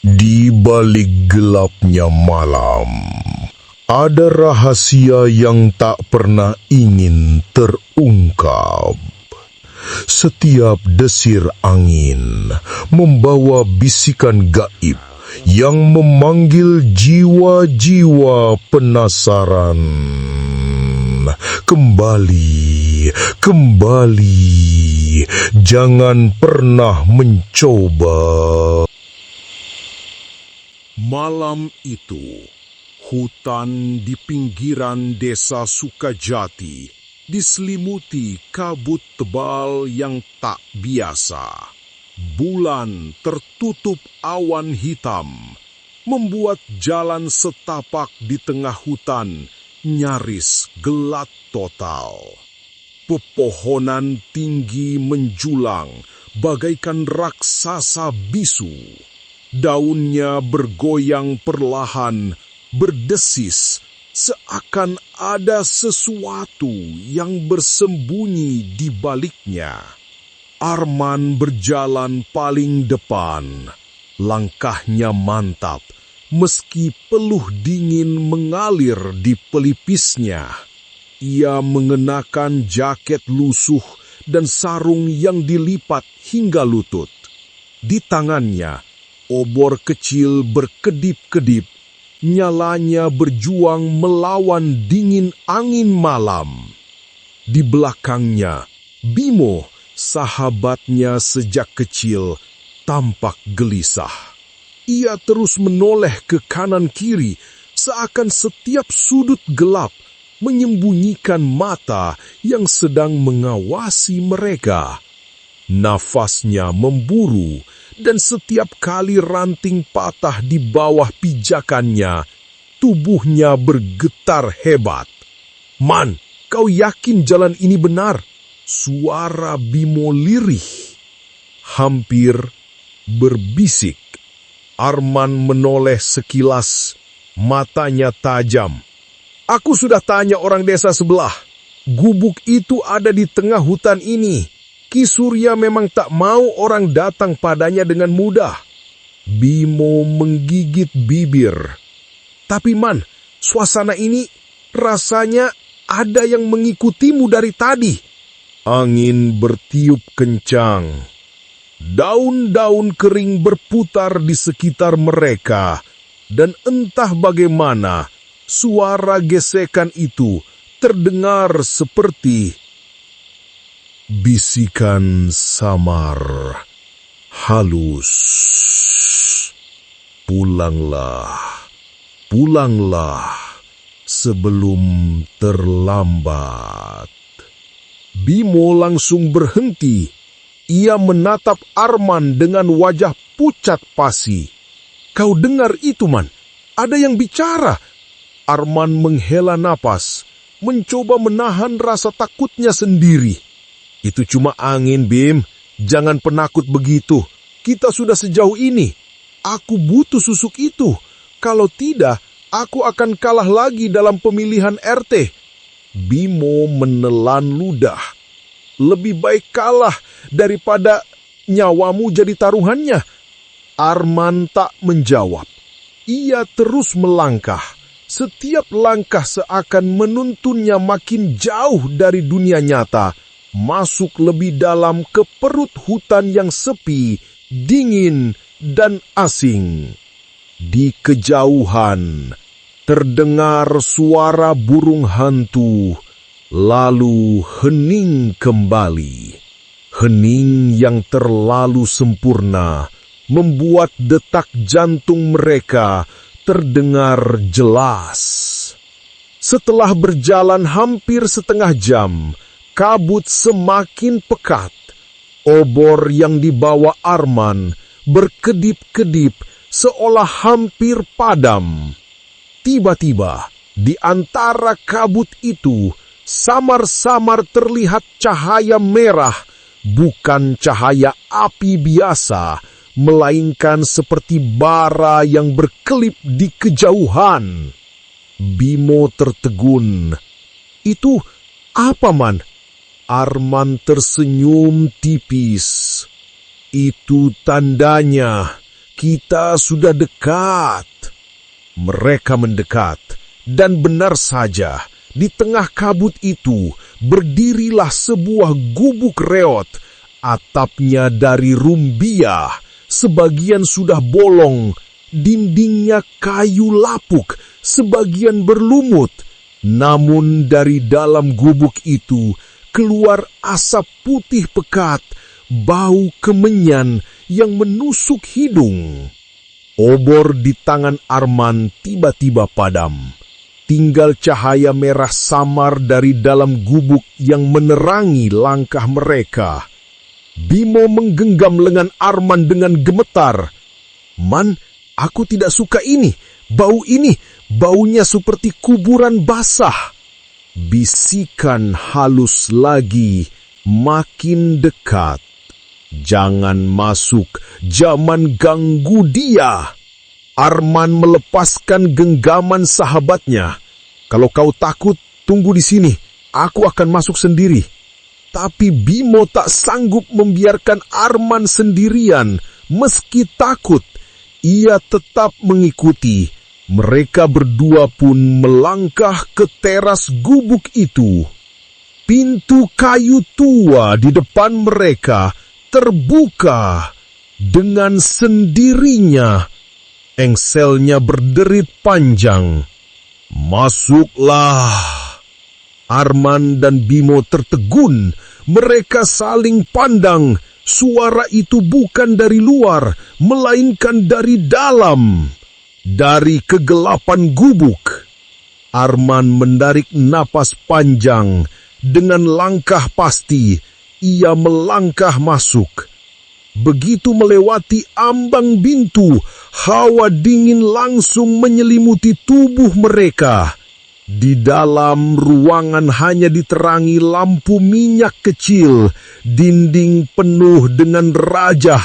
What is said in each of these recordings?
Di balik gelapnya malam, ada rahasia yang tak pernah ingin terungkap. Setiap desir angin membawa bisikan gaib yang memanggil jiwa-jiwa penasaran. Kembali, jangan pernah mencoba. Malam itu, hutan di pinggiran desa Sukajati diselimuti kabut tebal yang tak biasa. Bulan tertutup awan hitam, membuat jalan setapak di tengah hutan nyaris gelap total. Pepohonan tinggi menjulang bagaikan raksasa bisu. Daunnya bergoyang perlahan, berdesis, seakan ada sesuatu yang bersembunyi di baliknya. Arman berjalan paling depan, langkahnya mantap, meski peluh dingin mengalir di pelipisnya. Ia mengenakan jaket lusuh dan sarung yang dilipat hingga lutut. Di tangannya, obor kecil berkedip-kedip, nyalanya berjuang melawan dingin angin malam. Di belakangnya, Bimo, sahabatnya sejak kecil, tampak gelisah. Ia terus menoleh ke kanan-kiri, seakan setiap sudut gelap menyembunyikan mata yang sedang mengawasi mereka. Nafasnya memburu, dan setiap kali ranting patah di bawah pijakannya, tubuhnya bergetar hebat. "Man, kau yakin jalan ini benar?" Suara Bimo lirih, hampir berbisik. Arman menoleh sekilas, matanya tajam. "Aku sudah tanya orang desa sebelah. Gubuk itu ada di tengah hutan ini. Ki Surya memang tak mau orang datang padanya dengan mudah." Bimo menggigit bibir. "Tapi Man, suasana ini rasanya ada yang mengikutimu dari tadi." Angin bertiup kencang. Daun-daun kering berputar di sekitar mereka, dan entah bagaimana suara gesekan itu terdengar seperti bisikan samar, halus. Pulanglah, sebelum terlambat." Bimo langsung berhenti. Ia menatap Arman dengan wajah pucat pasi. "Kau dengar itu, Man? Ada yang bicara." Arman menghela napas, mencoba menahan rasa takutnya sendiri. "Itu cuma angin, Bim. Jangan penakut begitu. Kita sudah sejauh ini. Aku butuh susuk itu. Kalau tidak, aku akan kalah lagi dalam pemilihan RT." Bimo menelan ludah. "Lebih baik kalah daripada nyawamu jadi taruhannya." Arman tak menjawab. Ia terus melangkah. Setiap langkah seakan menuntunnya makin jauh dari dunia nyata, masuk lebih dalam ke perut hutan yang sepi, dingin, dan asing. Di kejauhan terdengar suara burung hantu, lalu hening kembali. Hening yang terlalu sempurna membuat detak jantung mereka terdengar jelas. Setelah berjalan hampir setengah jam, kabut semakin pekat. Obor yang dibawa Arman berkedip-kedip seolah hampir padam. Tiba-tiba, di antara kabut itu, samar-samar terlihat cahaya merah, bukan cahaya api biasa, melainkan seperti bara yang berkelip di kejauhan. Bimo tertegun. "Itu apa, Man?" Arman tersenyum tipis. "Itu tandanya kita sudah dekat. Mereka mendekat, dan benar saja, di tengah kabut itu berdirilah sebuah gubuk reot. Atapnya dari rumbia, sebagian sudah bolong, dindingnya kayu lapuk, sebagian berlumut. Namun dari dalam gubuk itu keluar asap putih pekat, bau kemenyan yang menusuk hidung. Obor di tangan Arman tiba-tiba padam. Tinggal cahaya merah samar dari dalam gubuk yang menerangi langkah mereka. Bimo menggenggam lengan Arman dengan gemetar. "Man, aku tidak suka ini. Baunya seperti kuburan basah." Bisikan halus lagi, makin dekat. "Jangan masuk, jangan ganggu dia." Arman melepaskan genggaman sahabatnya. "Kalau kau takut, tunggu di sini. Aku akan masuk sendiri." Tapi Bimo tak sanggup membiarkan Arman sendirian. Meski takut, ia tetap mengikuti. Mereka berdua pun melangkah ke teras gubuk itu. Pintu kayu tua di depan mereka terbuka dengan sendirinya. Engselnya berderit panjang. "Masuklah." Arman dan Bimo tertegun. Mereka saling pandang. Suara itu bukan dari luar, melainkan dari dalam. Dari kegelapan gubuk. Arman menarik napas panjang. Dengan langkah pasti, ia melangkah masuk. Begitu melewati ambang pintu, hawa dingin langsung menyelimuti tubuh mereka. Di dalam ruangan hanya diterangi lampu minyak kecil, dinding penuh dengan rajah,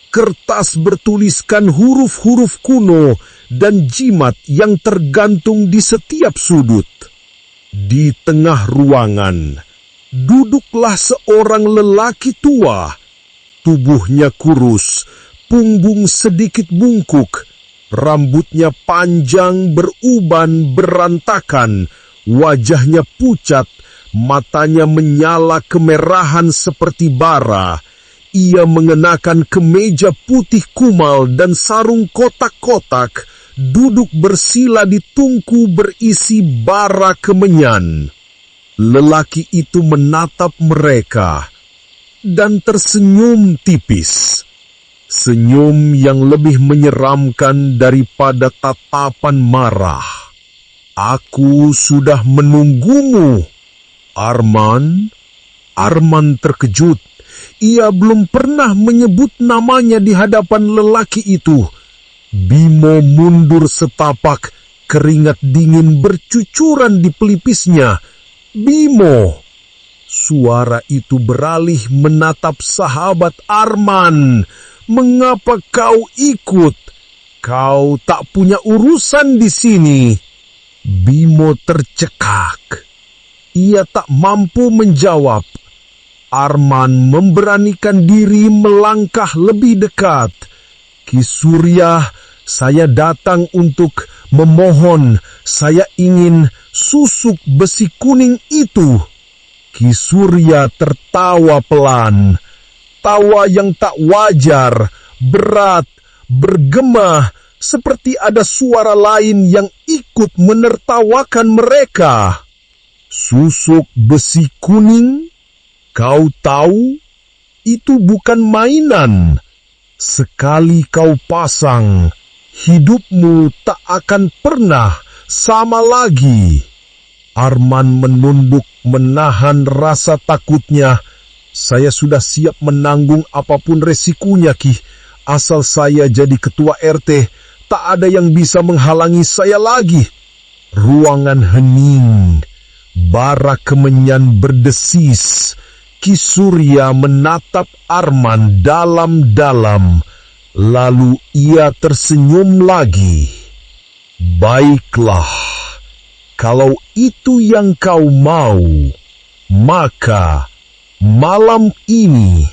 kertas bertuliskan huruf-huruf kuno, dan jimat yang tergantung di setiap sudut. Di tengah ruangan, duduklah seorang lelaki tua. Tubuhnya kurus, punggung sedikit bungkuk, rambutnya panjang beruban berantakan, wajahnya pucat, matanya menyala kemerahan seperti bara. Ia mengenakan kemeja putih kumal dan sarung kotak-kotak, duduk bersila di tungku berisi bara kemenyan. Lelaki itu menatap mereka dan tersenyum tipis. Senyum yang lebih menyeramkan daripada tatapan marah. "Aku sudah menunggumu, Arman." Arman terkejut. Ia belum pernah menyebut namanya di hadapan lelaki itu. Bimo mundur setapak, keringat dingin bercucuran di pelipisnya. "Bimo!" Suara itu beralih menatap sahabat Arman. "Mengapa kau ikut? Kau tak punya urusan di sini." Bimo tercekak. Ia tak mampu menjawab. Arman memberanikan diri melangkah lebih dekat. "Ki Surya, saya datang untuk memohon. Saya ingin susuk besi kuning itu." Ki Surya tertawa pelan. Tawa yang tak wajar, berat, bergema, seperti ada suara lain yang ikut menertawakan mereka. "Susuk besi kuning? Kau tahu, itu bukan mainan. Sekali kau pasang, hidupmu tak akan pernah sama lagi." Arman menunduk menahan rasa takutnya. "Saya sudah siap menanggung apapun resikonya, Ki. Asal saya jadi ketua RT, tak ada yang bisa menghalangi saya lagi." Ruangan hening, bara kemenyan berdesis. Ki Surya menatap Arman dalam-dalam, lalu ia tersenyum lagi. "Baiklah, kalau itu yang kau mau, maka malam ini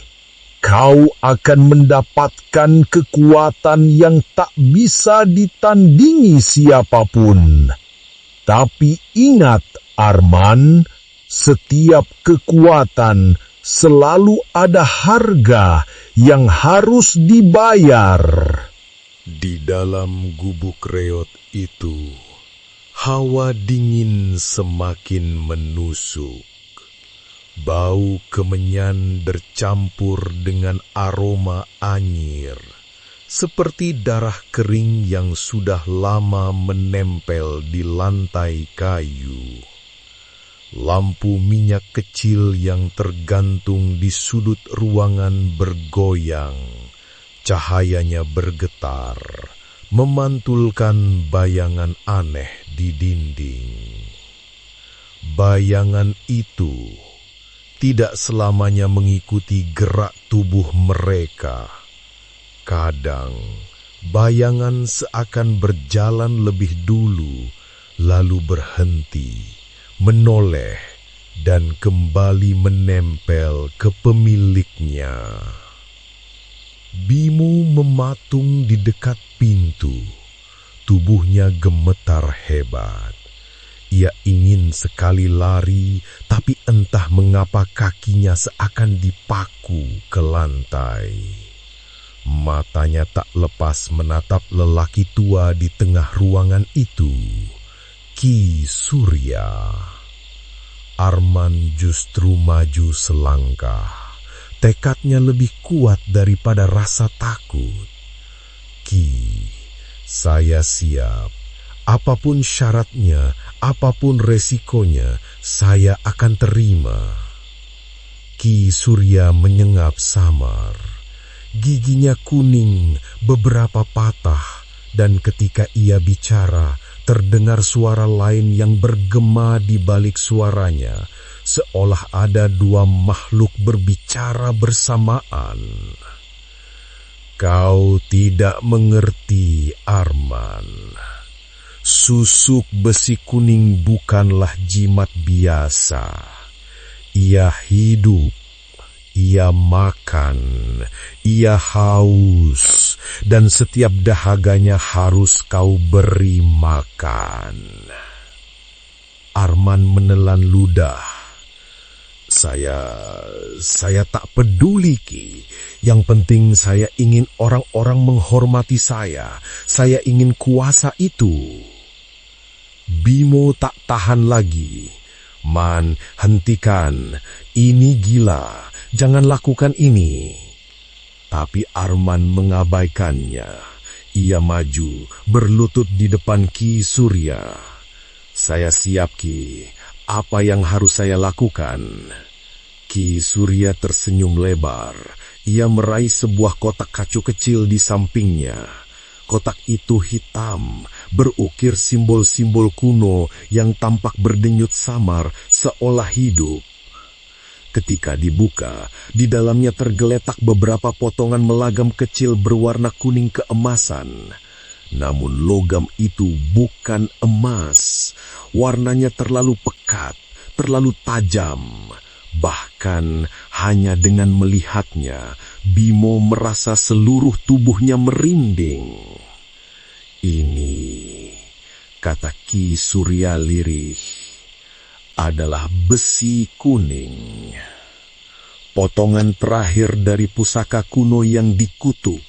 kau akan mendapatkan kekuatan yang tak bisa ditandingi siapapun. Tapi ingat, Arman, setiap kekuatan selalu ada harga yang harus dibayar. Di dalam gubuk reot itu, hawa dingin semakin menusuk. Bau kemenyan bercampur dengan aroma anyir, seperti darah kering yang sudah lama menempel di lantai kayu. Lampu minyak kecil yang tergantung di sudut ruangan bergoyang, cahayanya bergetar, memantulkan bayangan aneh di dinding. Bayangan itu tidak selamanya mengikuti gerak tubuh mereka. Kadang, bayangan seakan berjalan lebih dulu, lalu berhenti, menoleh, dan kembali menempel ke pemiliknya. Bimo mematung di dekat pintu. Tubuhnya gemetar hebat. Ia ingin sekali lari, tapi entah mengapa kakinya seakan dipaku ke lantai. Matanya tak lepas menatap lelaki tua di tengah ruangan itu, Ki Surya. Arman justru maju selangkah. Tekadnya lebih kuat daripada rasa takut. Ki, saya siap. Apapun syaratnya, apapun resikonya, saya akan terima. Ki Surya menyengat samar. Giginya kuning, beberapa patah, dan ketika ia bicara, terdengar suara lain yang bergema di balik suaranya, seolah ada dua makhluk berbicara bersamaan. Kau tidak mengerti, Arman. Susuk besi kuning bukanlah jimat biasa. Ia hidup, ia makan, ia haus, dan setiap dahaganya harus kau beri makan. Arman menelan ludah. Saya tak peduli, Ki. Yang penting saya ingin orang-orang menghormati saya. Saya ingin kuasa itu. Bimo tak tahan lagi. Man, hentikan. Ini gila. Jangan lakukan ini. Tapi Arman mengabaikannya. Ia maju, berlutut di depan Ki Surya. Saya siap, Ki. Apa yang harus saya lakukan? Ki Surya tersenyum lebar. Ia meraih sebuah kotak kacu kecil di sampingnya. Kotak itu hitam, berukir simbol-simbol kuno yang tampak berdenyut samar seolah hidup. Ketika dibuka, di dalamnya tergeletak beberapa potongan melagam kecil berwarna kuning keemasan. Namun logam itu bukan emas. Warnanya terlalu pekat, terlalu tajam. Bahkan hanya dengan melihatnya, Bimo merasa seluruh tubuhnya merinding. Ini, kata Ki Surya lirih, adalah besi kuning. Potongan terakhir dari pusaka kuno yang dikutuk.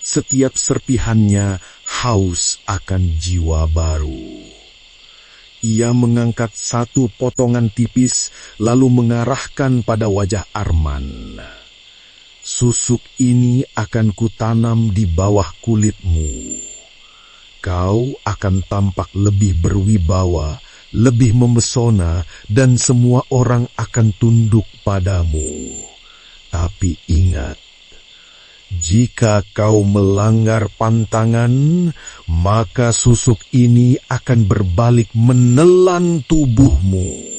Setiap serpihannya haus akan jiwa baru. Ia mengangkat satu potongan tipis, lalu mengarahkan pada wajah Arman. Susuk ini akan kutanam di bawah kulitmu. Kau akan tampak lebih berwibawa, lebih memesona, dan semua orang akan tunduk padamu. Tapi ingat, jika kau melanggar pantangan, maka susuk ini akan berbalik menelan tubuhmu.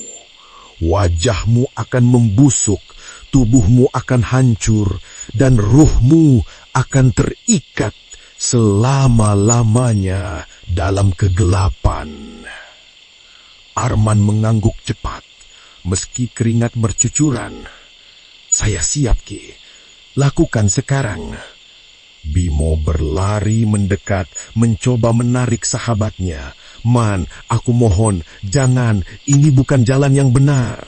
Wajahmu akan membusuk, tubuhmu akan hancur, dan ruhmu akan terikat selama-lamanya dalam kegelapan. Arman mengangguk cepat, meski keringat bercucuran. Saya siap, Ki. Lakukan sekarang. Bimo berlari mendekat, mencoba menarik sahabatnya. Man, aku mohon, jangan, ini bukan jalan yang benar.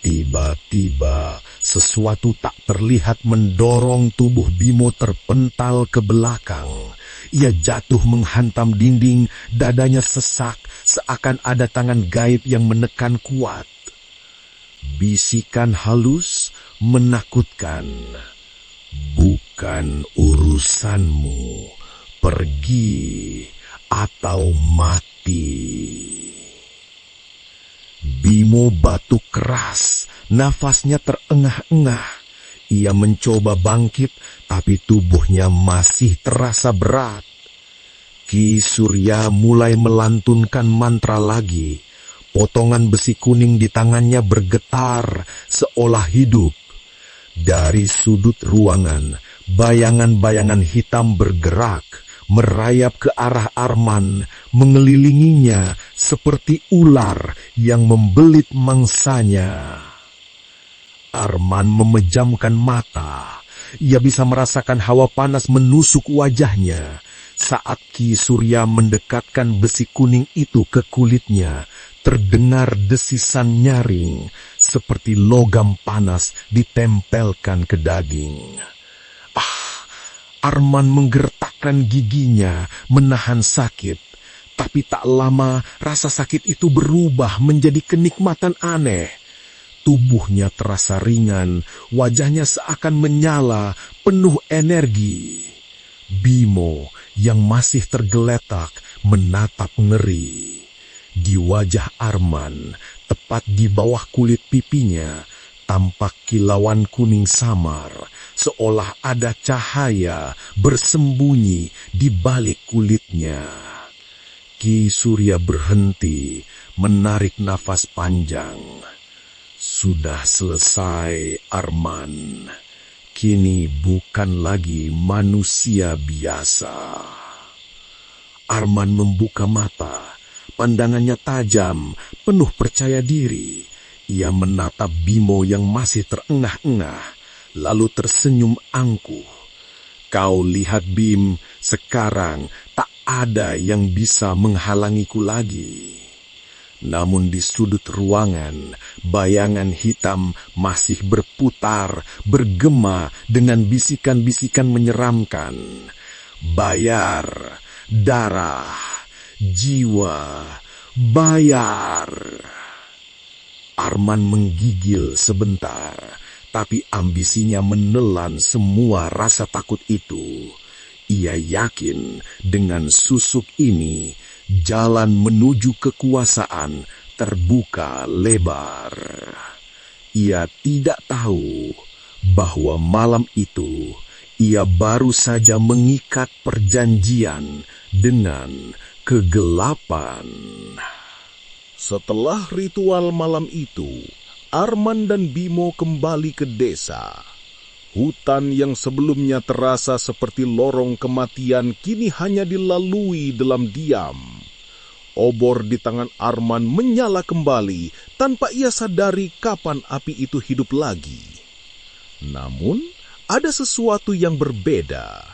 Tiba-tiba, sesuatu tak terlihat mendorong tubuh Bimo terpental ke belakang. Ia jatuh menghantam dinding, dadanya sesak, seakan ada tangan gaib yang menekan kuat. Bisikan halus, menakutkan. Bukan urusanmu, pergi atau mati. Bimo batuk keras, nafasnya terengah-engah. Ia mencoba bangkit, tapi tubuhnya masih terasa berat. Ki Surya mulai melantunkan mantra lagi. Potongan besi kuning di tangannya bergetar, seolah hidup. Dari sudut ruangan, bayangan-bayangan hitam bergerak, merayap ke arah Arman, mengelilinginya seperti ular yang membelit mangsanya. Arman memejamkan mata. Ia bisa merasakan hawa panas menusuk wajahnya. Saat Ki Surya mendekatkan besi kuning itu ke kulitnya, terdengar desisan nyaring, seperti logam panas ditempelkan ke daging. Arman menggertakkan giginya, menahan sakit. Tapi tak lama, rasa sakit itu berubah menjadi kenikmatan aneh. Tubuhnya terasa ringan, wajahnya seakan menyala, penuh energi. Bimo yang masih tergeletak menatap ngeri. Di wajah Arman, tepat di bawah kulit pipinya, tampak kilauan kuning samar, seolah ada cahaya bersembunyi di balik kulitnya. Ki Surya berhenti, menarik nafas panjang. Sudah selesai, Arman. Kini bukan lagi manusia biasa. Arman membuka mata. Pandangannya tajam, penuh percaya diri. Ia menatap Bimo yang masih terengah-engah, lalu tersenyum angkuh. Kau lihat Bim, sekarang tak ada yang bisa menghalangiku lagi. Namun di sudut ruangan, bayangan hitam masih berputar, bergema dengan bisikan-bisikan menyeramkan. Bayar, darah, jiwa, bayar. Arman menggigil sebentar, tapi ambisinya menelan semua rasa takut itu. Ia yakin dengan susuk ini, jalan menuju kekuasaan terbuka lebar. Ia tidak tahu bahwa malam itu ia baru saja mengikat perjanjian dengan kegelapan. Setelah ritual malam itu, Arman dan Bimo kembali ke desa. Hutan yang sebelumnya terasa seperti lorong kematian kini hanya dilalui dalam diam. Obor di tangan Arman menyala kembali tanpa ia sadari kapan api itu hidup lagi. Namun, ada sesuatu yang berbeda.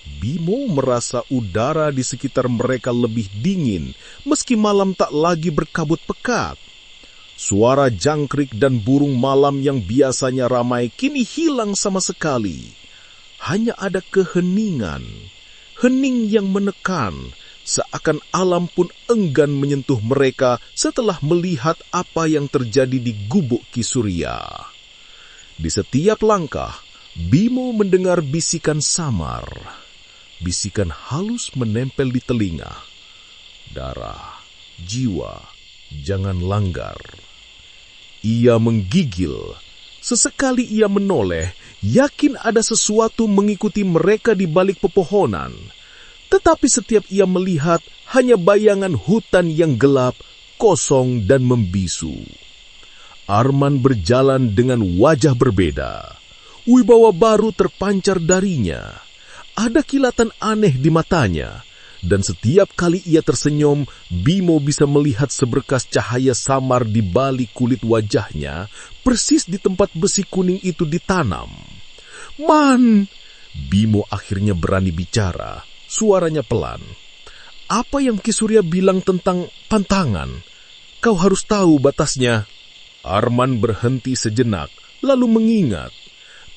Bimo merasa udara di sekitar mereka lebih dingin meski malam tak lagi berkabut pekat. Suara jangkrik dan burung malam yang biasanya ramai kini hilang sama sekali. Hanya ada keheningan, hening yang menekan, seakan alam pun enggan menyentuh mereka setelah melihat apa yang terjadi di gubuk Ki Surya. Di setiap langkah, Bimo mendengar bisikan samar. Bisikan halus menempel di telinga. Darah, jiwa, jangan langgar. Ia menggigil. Sesekali ia menoleh, yakin ada sesuatu mengikuti mereka di balik pepohonan. Tetapi setiap ia melihat, hanya bayangan hutan yang gelap, kosong dan membisu. Arman berjalan dengan wajah berbeda. Wibawa baru terpancar darinya. Ada kilatan aneh di matanya. Dan setiap kali ia tersenyum, Bimo bisa melihat seberkas cahaya samar di balik kulit wajahnya, persis di tempat besi kuning itu ditanam. Man! Bimo akhirnya berani bicara, suaranya pelan. Apa yang Ki Surya bilang tentang pantangan? Kau harus tahu batasnya. Arman berhenti sejenak, lalu mengingat.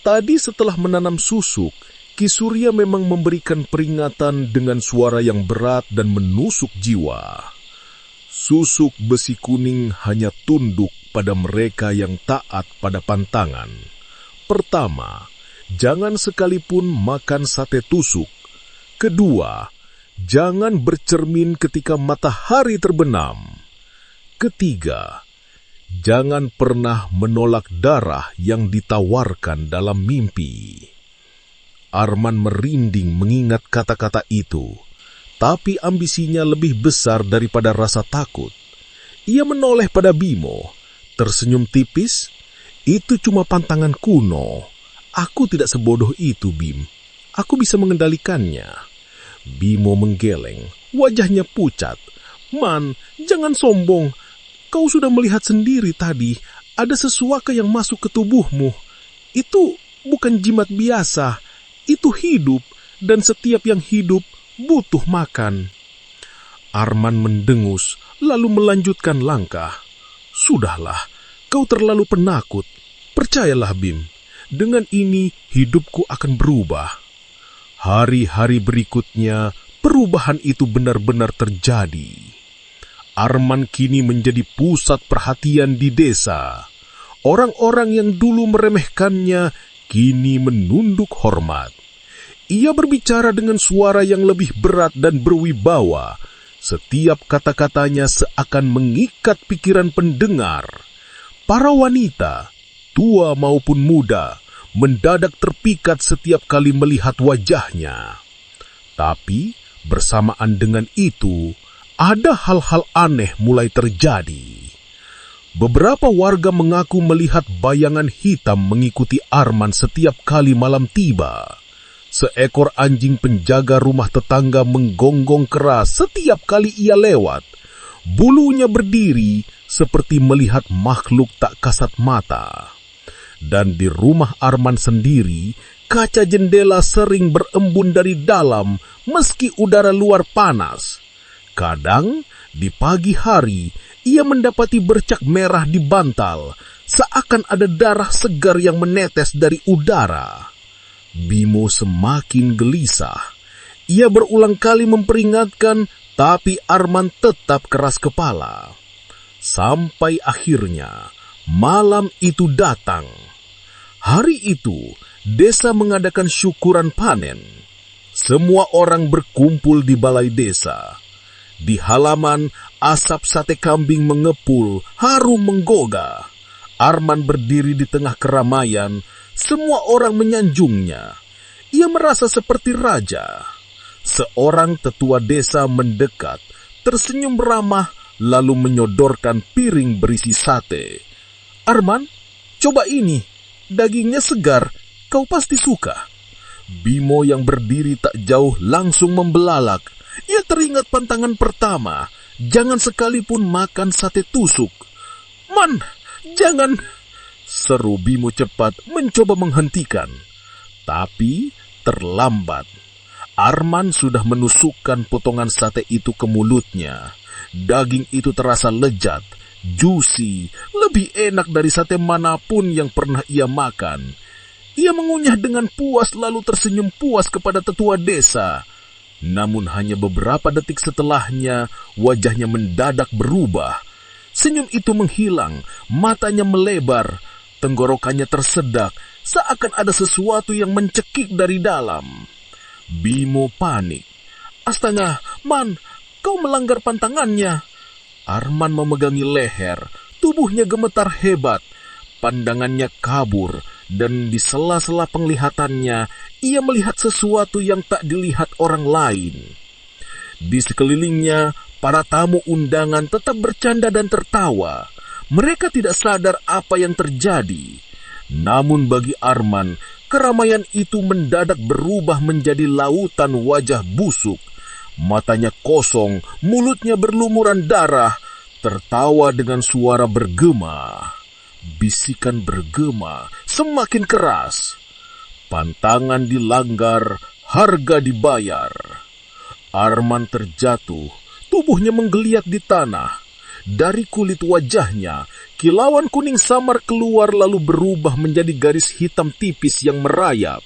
Tadi setelah menanam susuk, Ki Surya memang memberikan peringatan dengan suara yang berat dan menusuk jiwa. Susuk besi kuning hanya tunduk pada mereka yang taat pada pantangan. Pertama, jangan sekalipun makan sate tusuk. Kedua, jangan bercermin ketika matahari terbenam. Ketiga, jangan pernah menolak darah yang ditawarkan dalam mimpi. Arman merinding mengingat kata-kata itu, tapi ambisinya lebih besar daripada rasa takut. Ia menoleh pada Bimo, tersenyum tipis. Itu cuma pantangan kuno. Aku tidak sebodoh itu, Bim. Aku bisa mengendalikannya. Bimo menggeleng, wajahnya pucat. Man, jangan sombong. Kau sudah melihat sendiri tadi, ada sesuatu yang masuk ke tubuhmu. Itu bukan jimat biasa, itu hidup, dan setiap yang hidup butuh makan. Arman mendengus, lalu melanjutkan langkah. Sudahlah, kau terlalu penakut. Percayalah, Bim, dengan ini hidupku akan berubah. Hari-hari berikutnya, perubahan itu benar-benar terjadi. Arman kini menjadi pusat perhatian di desa. Orang-orang yang dulu meremehkannya, kini menunduk hormat. Ia berbicara dengan suara yang lebih berat dan berwibawa. Setiap kata-katanya seakan mengikat pikiran pendengar. Para wanita, tua maupun muda, mendadak terpikat setiap kali melihat wajahnya. Tapi bersamaan dengan itu, ada hal-hal aneh mulai terjadi. Beberapa warga mengaku melihat bayangan hitam mengikuti Arman setiap kali malam tiba. Seekor anjing penjaga rumah tetangga menggonggong keras setiap kali ia lewat. Bulunya berdiri seperti melihat makhluk tak kasat mata. Dan di rumah Arman sendiri, kaca jendela sering berembun dari dalam meski udara luar panas. Kadang, di pagi hari, ia mendapati bercak merah di bantal, seakan ada darah segar yang menetes dari udara. Bimo semakin gelisah. Ia berulang kali memperingatkan, tapi Arman tetap keras kepala. Sampai akhirnya, malam itu datang. Hari itu, desa mengadakan syukuran panen. Semua orang berkumpul di balai desa. Di halaman, asap sate kambing mengepul, harum menggoga. Arman berdiri di tengah keramaian, semua orang menyanjungnya. Ia merasa seperti raja. Seorang tetua desa mendekat, tersenyum ramah, lalu menyodorkan piring berisi sate. Arman, coba ini. Dagingnya segar, kau pasti suka. Bimo yang berdiri tak jauh langsung membelalak. Ia teringat pantangan pertama, jangan sekalipun makan sate tusuk. Man, jangan! Seru Bimo cepat mencoba menghentikan. Tapi terlambat. Arman sudah menusukkan potongan sate itu ke mulutnya. Daging itu terasa lezat, juicy, lebih enak dari sate manapun yang pernah ia makan. Ia mengunyah dengan puas lalu tersenyum puas kepada tetua desa. Namun hanya beberapa detik setelahnya, wajahnya mendadak berubah. Senyum itu menghilang, matanya melebar, tenggorokannya tersedak, seakan ada sesuatu yang mencekik dari dalam. Bimo panik. Astaga, Man, kau melanggar pantangannya. Arman memegangi leher, tubuhnya gemetar hebat, pandangannya kabur, dan di sela-sela penglihatannya, ia melihat sesuatu yang tak dilihat orang lain. Di sekelilingnya, para tamu undangan tetap bercanda dan tertawa. Mereka tidak sadar apa yang terjadi. Namun bagi Arman, keramaian itu mendadak berubah menjadi lautan wajah busuk. Matanya kosong, mulutnya berlumuran darah, tertawa dengan suara bergema. Bisikan bergema semakin keras. Pantangan dilanggar, harga dibayar. Arman terjatuh, tubuhnya menggeliat di tanah. Dari kulit wajahnya, kilauan kuning samar keluar lalu berubah menjadi garis hitam tipis yang merayap.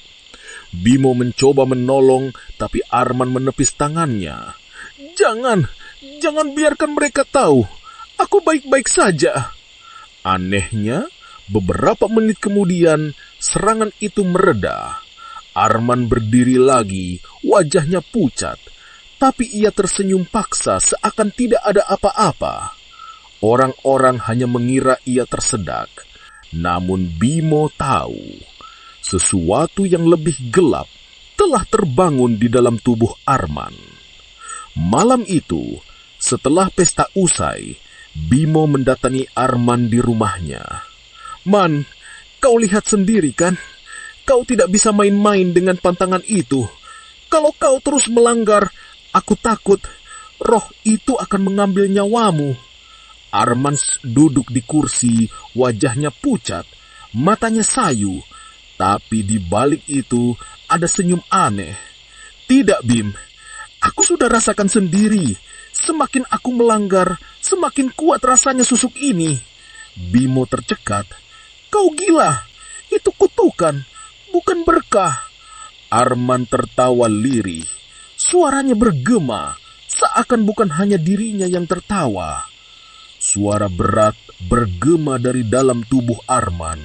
Bimo mencoba menolong, tapi Arman menepis tangannya. Jangan biarkan mereka tahu. Aku baik-baik saja. Anehnya, beberapa menit kemudian, serangan itu mereda. Arman berdiri lagi, wajahnya pucat. Tapi ia tersenyum paksa seakan tidak ada apa-apa. Orang-orang hanya mengira ia tersedak. Namun Bimo tahu, sesuatu yang lebih gelap telah terbangun di dalam tubuh Arman. Malam itu, setelah pesta usai, Bimo mendatangi Arman di rumahnya. "Man, kau lihat sendiri kan? Kau tidak bisa main-main dengan pantangan itu. Kalau kau terus melanggar, aku takut roh itu akan mengambil nyawamu." Arman duduk di kursi, wajahnya pucat, matanya sayu. Tapi di balik itu ada senyum aneh. "Tidak, Bim. Aku sudah rasakan sendiri. Semakin aku melanggar, semakin kuat rasanya susuk ini." Bimo tercekat. "Kau gila. Itu kutukan, bukan berkah." Arman tertawa lirih. Suaranya bergema, seakan bukan hanya dirinya yang tertawa. Suara berat bergema dari dalam tubuh Arman.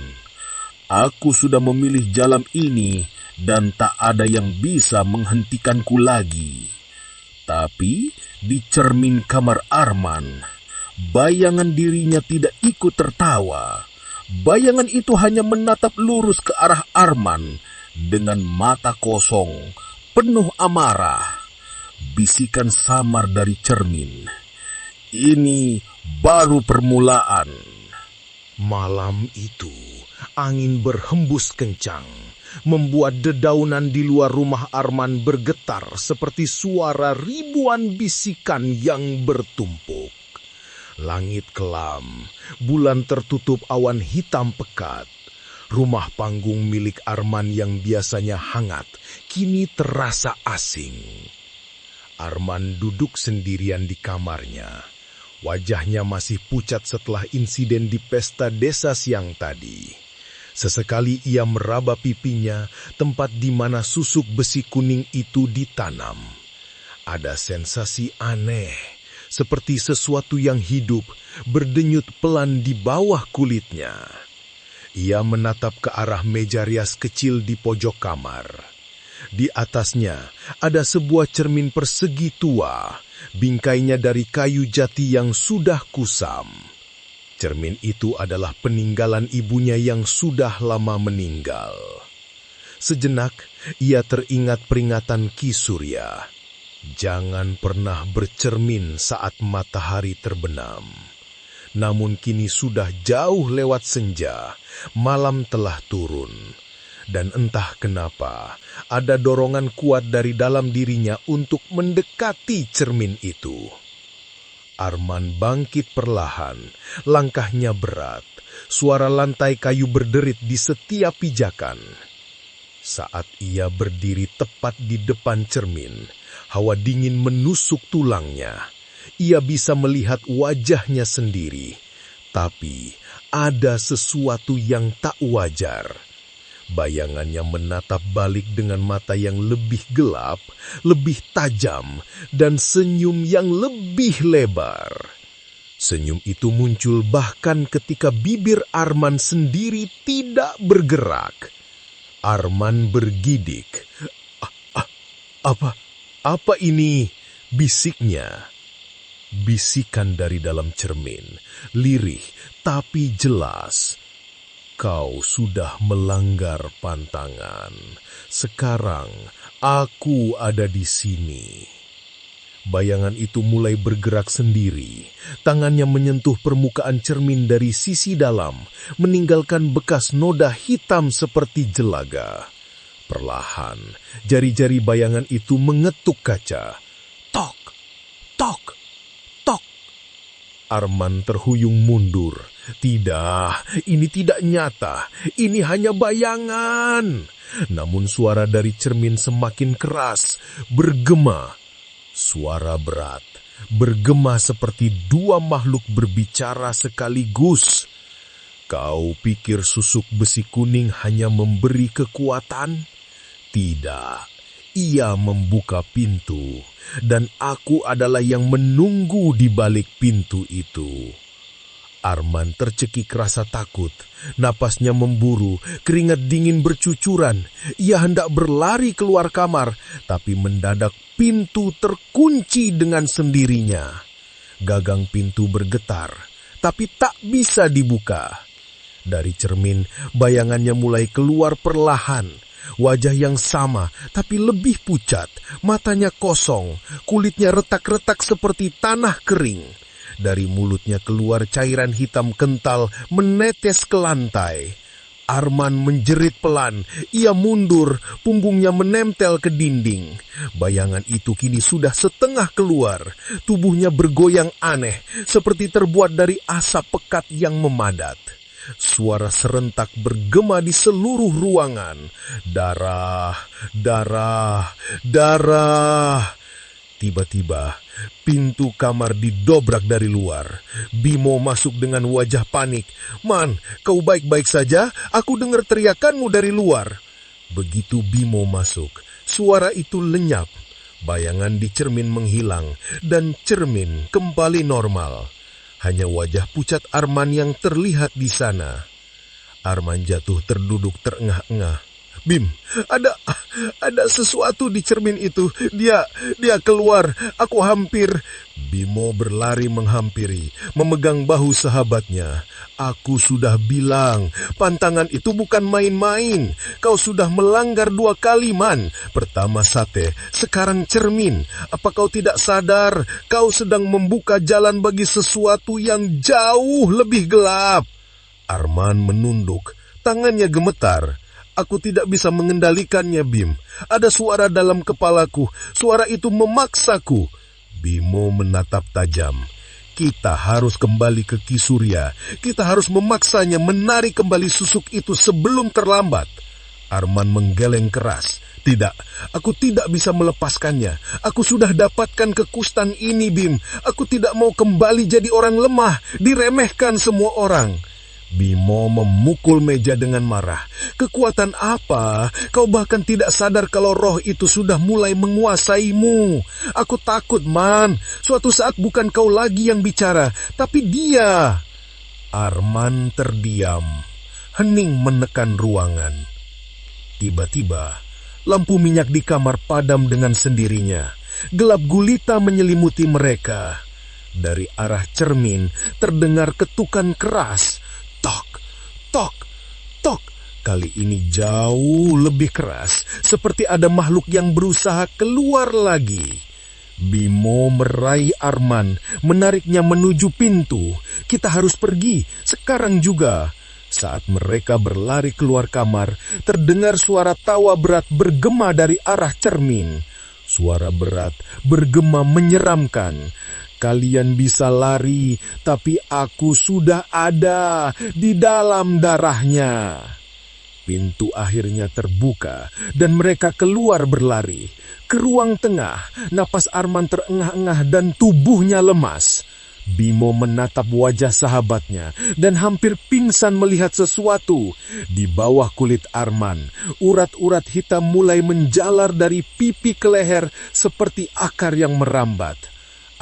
"Aku sudah memilih jalan ini dan tak ada yang bisa menghentikanku lagi." Tapi di cermin kamar Arman, bayangan dirinya tidak ikut tertawa. Bayangan itu hanya menatap lurus ke arah Arman dengan mata kosong, penuh amarah. Bisikan samar dari cermin, "Ini baru permulaan." Malam itu, angin berhembus kencang, membuat dedaunan di luar rumah Arman bergetar seperti suara ribuan bisikan yang bertumpuk. Langit kelam, bulan tertutup awan hitam pekat. Rumah panggung milik Arman yang biasanya hangat, kini terasa asing. Arman duduk sendirian di kamarnya. Wajahnya masih pucat setelah insiden di pesta desa siang tadi. Sesekali ia meraba pipinya, tempat di mana susuk besi kuning itu ditanam. Ada sensasi aneh, seperti sesuatu yang hidup berdenyut pelan di bawah kulitnya. Ia menatap ke arah meja rias kecil di pojok kamar. Di atasnya ada sebuah cermin persegi tua, bingkainya dari kayu jati yang sudah kusam. Cermin itu adalah peninggalan ibunya yang sudah lama meninggal. Sejenak, ia teringat peringatan Ki Surya. Jangan pernah bercermin saat matahari terbenam. Namun kini sudah jauh lewat senja, malam telah turun. Dan entah kenapa, ada dorongan kuat dari dalam dirinya untuk mendekati cermin itu. Arman bangkit perlahan, langkahnya berat, suara lantai kayu berderit di setiap pijakan. Saat ia berdiri tepat di depan cermin, hawa dingin menusuk tulangnya. Ia bisa melihat wajahnya sendiri, tapi ada sesuatu yang tak wajar. Bayangannya menatap balik dengan mata yang lebih gelap, lebih tajam, dan senyum yang lebih lebar. Senyum itu muncul bahkan ketika bibir Arman sendiri tidak bergerak. Arman bergidik. Apa ini?" bisiknya. Bisikan dari dalam cermin, lirih tapi jelas. "Kau sudah melanggar pantangan. Sekarang aku ada di sini." Bayangan itu mulai bergerak sendiri. Tangannya menyentuh permukaan cermin dari sisi dalam, meninggalkan bekas noda hitam seperti jelaga. Perlahan, jari-jari bayangan itu mengetuk kaca. Tok, tok, tok. Arman terhuyung mundur. Tidak, ini tidak nyata. Ini hanya bayangan. Namun suara dari cermin semakin keras, bergema. Suara berat, bergema seperti dua makhluk berbicara sekaligus. Kau pikir susuk besi kuning hanya memberi kekuatan? Tidak, ia membuka pintu, dan aku adalah yang menunggu di balik pintu itu. Arman tercekik rasa takut, napasnya memburu, keringat dingin bercucuran. Ia hendak berlari keluar kamar, tapi mendadak pintu terkunci dengan sendirinya. Gagang pintu bergetar, tapi tak bisa dibuka. Dari cermin, bayangannya mulai keluar perlahan. Wajah yang sama, tapi lebih pucat, matanya kosong, kulitnya retak-retak seperti tanah kering. Dari mulutnya keluar cairan hitam kental menetes ke lantai. Arman menjerit pelan, ia mundur, punggungnya menempel ke dinding. Bayangan itu kini sudah setengah keluar, tubuhnya bergoyang aneh, seperti terbuat dari asap pekat yang memadat. Suara serentak bergema di seluruh ruangan. Darah, darah, darah. Tiba-tiba, pintu kamar didobrak dari luar. Bimo masuk dengan wajah panik. "Man, kau baik-baik saja? Aku dengar teriakanmu dari luar." Begitu Bimo masuk, suara itu lenyap. Bayangan di cermin menghilang, dan cermin kembali normal. Hanya wajah pucat Arman yang terlihat di sana. Arman jatuh terduduk terengah-engah. "Bim, ada sesuatu di cermin itu. Dia keluar. Aku hampir..." Bimo berlari menghampiri, memegang bahu sahabatnya. "Aku sudah bilang, pantangan itu bukan main-main. Kau sudah melanggar 2 kali, Man. Pertama sate, sekarang cermin. Apa kau tidak sadar? Kau sedang membuka jalan bagi sesuatu yang jauh lebih gelap." Arman menunduk, tangannya gemetar. "Aku tidak bisa mengendalikannya, Bim. Ada suara dalam kepalaku. Suara itu memaksaku." Bimo menatap tajam. "Kita harus kembali ke Ki Surya. Kita harus memaksanya menarik kembali susuk itu sebelum terlambat." Arman menggeleng keras. "Tidak, aku tidak bisa melepaskannya. Aku sudah dapatkan kekustan ini, Bim. Aku tidak mau kembali jadi orang lemah, diremehkan semua orang." Bimo memukul meja dengan marah. "Kekuatan apa? Kau bahkan tidak sadar kalau roh itu sudah mulai menguasaimu. Aku takut, Man. Suatu saat bukan kau lagi yang bicara, tapi dia." Arman terdiam, hening menekan ruangan. Tiba-tiba, lampu minyak di kamar padam dengan sendirinya. Gelap gulita menyelimuti mereka. Dari arah cermin terdengar ketukan keras. Tok, tok, tok. Kali ini jauh lebih keras, seperti ada makhluk yang berusaha keluar lagi. Bimo meraih Arman, menariknya menuju pintu. "Kita harus pergi, sekarang juga." Saat mereka berlari keluar kamar, terdengar suara tawa berat bergema dari arah cermin. Suara berat bergema menyeramkan. "Kalian bisa lari, tapi aku sudah ada di dalam darahnya." Pintu akhirnya terbuka, dan mereka keluar berlari. Ke ruang tengah, napas Arman terengah-engah dan tubuhnya lemas. Bimo menatap wajah sahabatnya dan hampir pingsan melihat sesuatu. Di bawah kulit Arman, urat-urat hitam mulai menjalar dari pipi ke leher seperti akar yang merambat.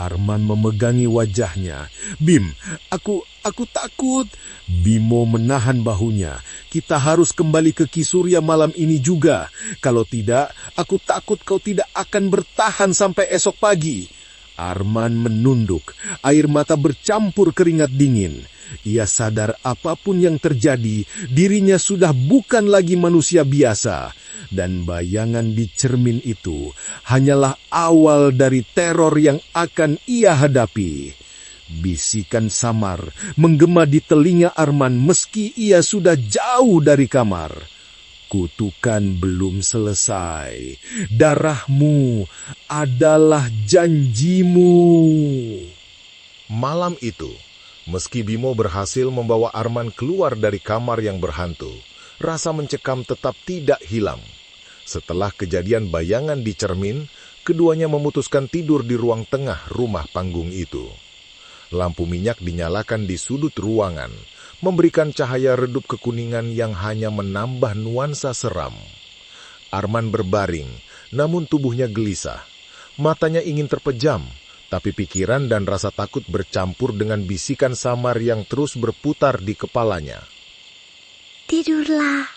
Arman memegangi wajahnya. "Bim, aku takut." Bimo menahan bahunya. "Kita harus kembali ke Ki Surya malam ini juga. Kalau tidak, aku takut kau tidak akan bertahan sampai esok pagi." Arman menunduk, air mata bercampur keringat dingin. Ia sadar apapun yang terjadi, dirinya sudah bukan lagi manusia biasa. Dan bayangan di cermin itu hanyalah awal dari teror yang akan ia hadapi. Bisikan samar menggema di telinga Arman meski ia sudah jauh dari kamar. "Kutukan belum selesai. Darahmu adalah janjimu." Malam itu, meski Bimo berhasil membawa Arman keluar dari kamar yang berhantu, rasa mencekam tetap tidak hilang. Setelah kejadian bayangan di cermin, keduanya memutuskan tidur di ruang tengah rumah panggung itu. Lampu minyak dinyalakan di sudut ruangan, memberikan cahaya redup kekuningan yang hanya menambah nuansa seram. Arman berbaring, namun tubuhnya gelisah. Matanya ingin terpejam, tapi pikiran dan rasa takut bercampur dengan bisikan samar yang terus berputar di kepalanya. Tidurlah,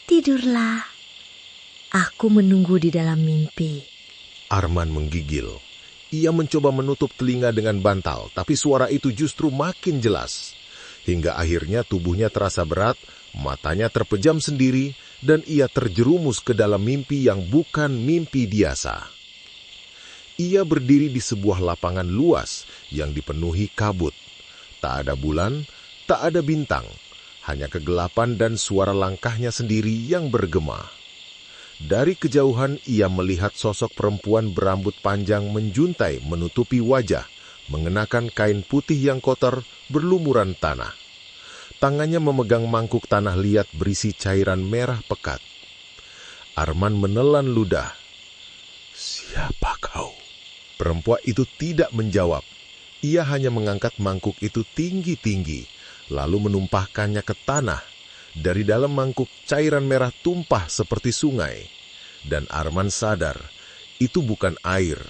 tidurlah. Aku menunggu di dalam mimpi. Arman menggigil. Ia mencoba menutup telinga dengan bantal, tapi suara itu justru makin jelas. Hingga akhirnya tubuhnya terasa berat, matanya terpejam sendiri, dan ia terjerumus ke dalam mimpi yang bukan mimpi biasa. Ia berdiri di sebuah lapangan luas yang dipenuhi kabut. Tak ada bulan, tak ada bintang, hanya kegelapan dan suara langkahnya sendiri yang bergema. Dari kejauhan ia melihat sosok perempuan berambut panjang menjuntai menutupi wajah, mengenakan kain putih yang kotor berlumuran tanah. Tangannya memegang mangkuk tanah liat berisi cairan merah pekat. Arman menelan ludah. "Siapa kau?" Perempuan itu tidak menjawab. Ia hanya mengangkat mangkuk itu tinggi-tinggi, lalu menumpahkannya ke tanah. Dari dalam mangkuk cairan merah tumpah seperti sungai. Dan Arman sadar, itu bukan air,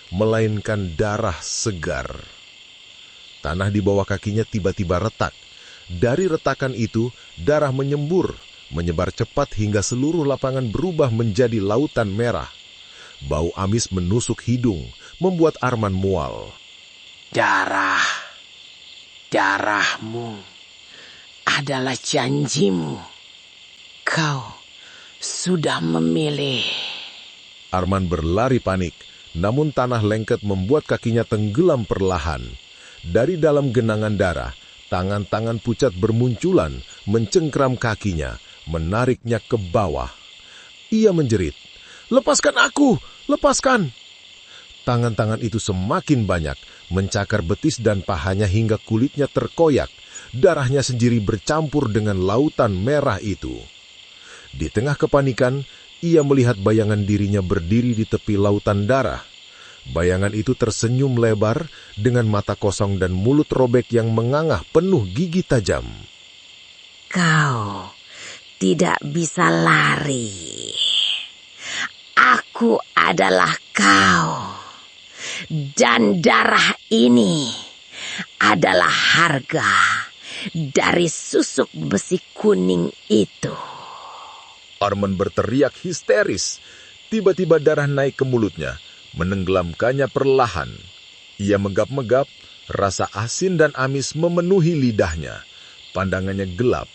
melainkan darah segar. Tanah di bawah kakinya tiba-tiba retak. Dari retakan itu, darah menyembur, menyebar cepat hingga seluruh lapangan berubah menjadi lautan merah. Bau amis menusuk hidung, membuat Arman mual. Darahmu adalah janjimu. Kau sudah memilih. Arman berlari panik, namun tanah lengket membuat kakinya tenggelam perlahan. Dari dalam genangan darah, tangan-tangan pucat bermunculan, mencengkram kakinya, menariknya ke bawah. Ia menjerit, "Lepaskan aku! Lepaskan!" Tangan-tangan itu semakin banyak, mencakar betis dan pahanya hingga kulitnya terkoyak. Darahnya sendiri bercampur dengan lautan merah itu. Di tengah kepanikan, ia melihat bayangan dirinya berdiri di tepi lautan darah. Bayangan itu tersenyum lebar dengan mata kosong dan mulut robek yang mengangah penuh gigi tajam. Kau tidak bisa lari. Aku adalah kau. Dan darah ini adalah harga dari susuk besi kuning itu. Arman berteriak histeris. Tiba-tiba darah naik ke mulutnya, menenggelamkannya perlahan. Ia menggap-megap, rasa asin dan amis memenuhi lidahnya. Pandangannya gelap.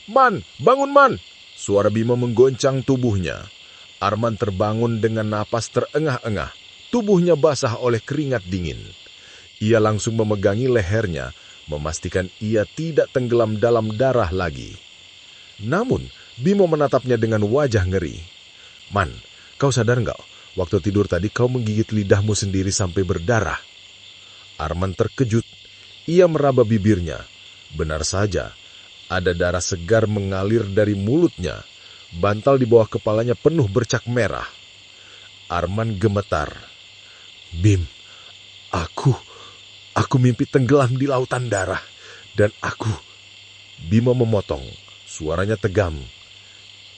"Man, bangun Man!" Suara Bimo menggoncang tubuhnya. Arman terbangun dengan napas terengah-engah. Tubuhnya basah oleh keringat dingin. Ia langsung memegangi lehernya, memastikan ia tidak tenggelam dalam darah lagi. Namun, Bimo menatapnya dengan wajah ngeri. "Man, kau sadar nggak? Waktu tidur tadi kau menggigit lidahmu sendiri sampai berdarah." Arman terkejut. Ia meraba bibirnya. Benar saja, ada darah segar mengalir dari mulutnya. Bantal di bawah kepalanya penuh bercak merah. Arman gemetar. "Bim, aku mimpi tenggelam di lautan darah. Dan aku..." Bimo memotong. Suaranya tegam.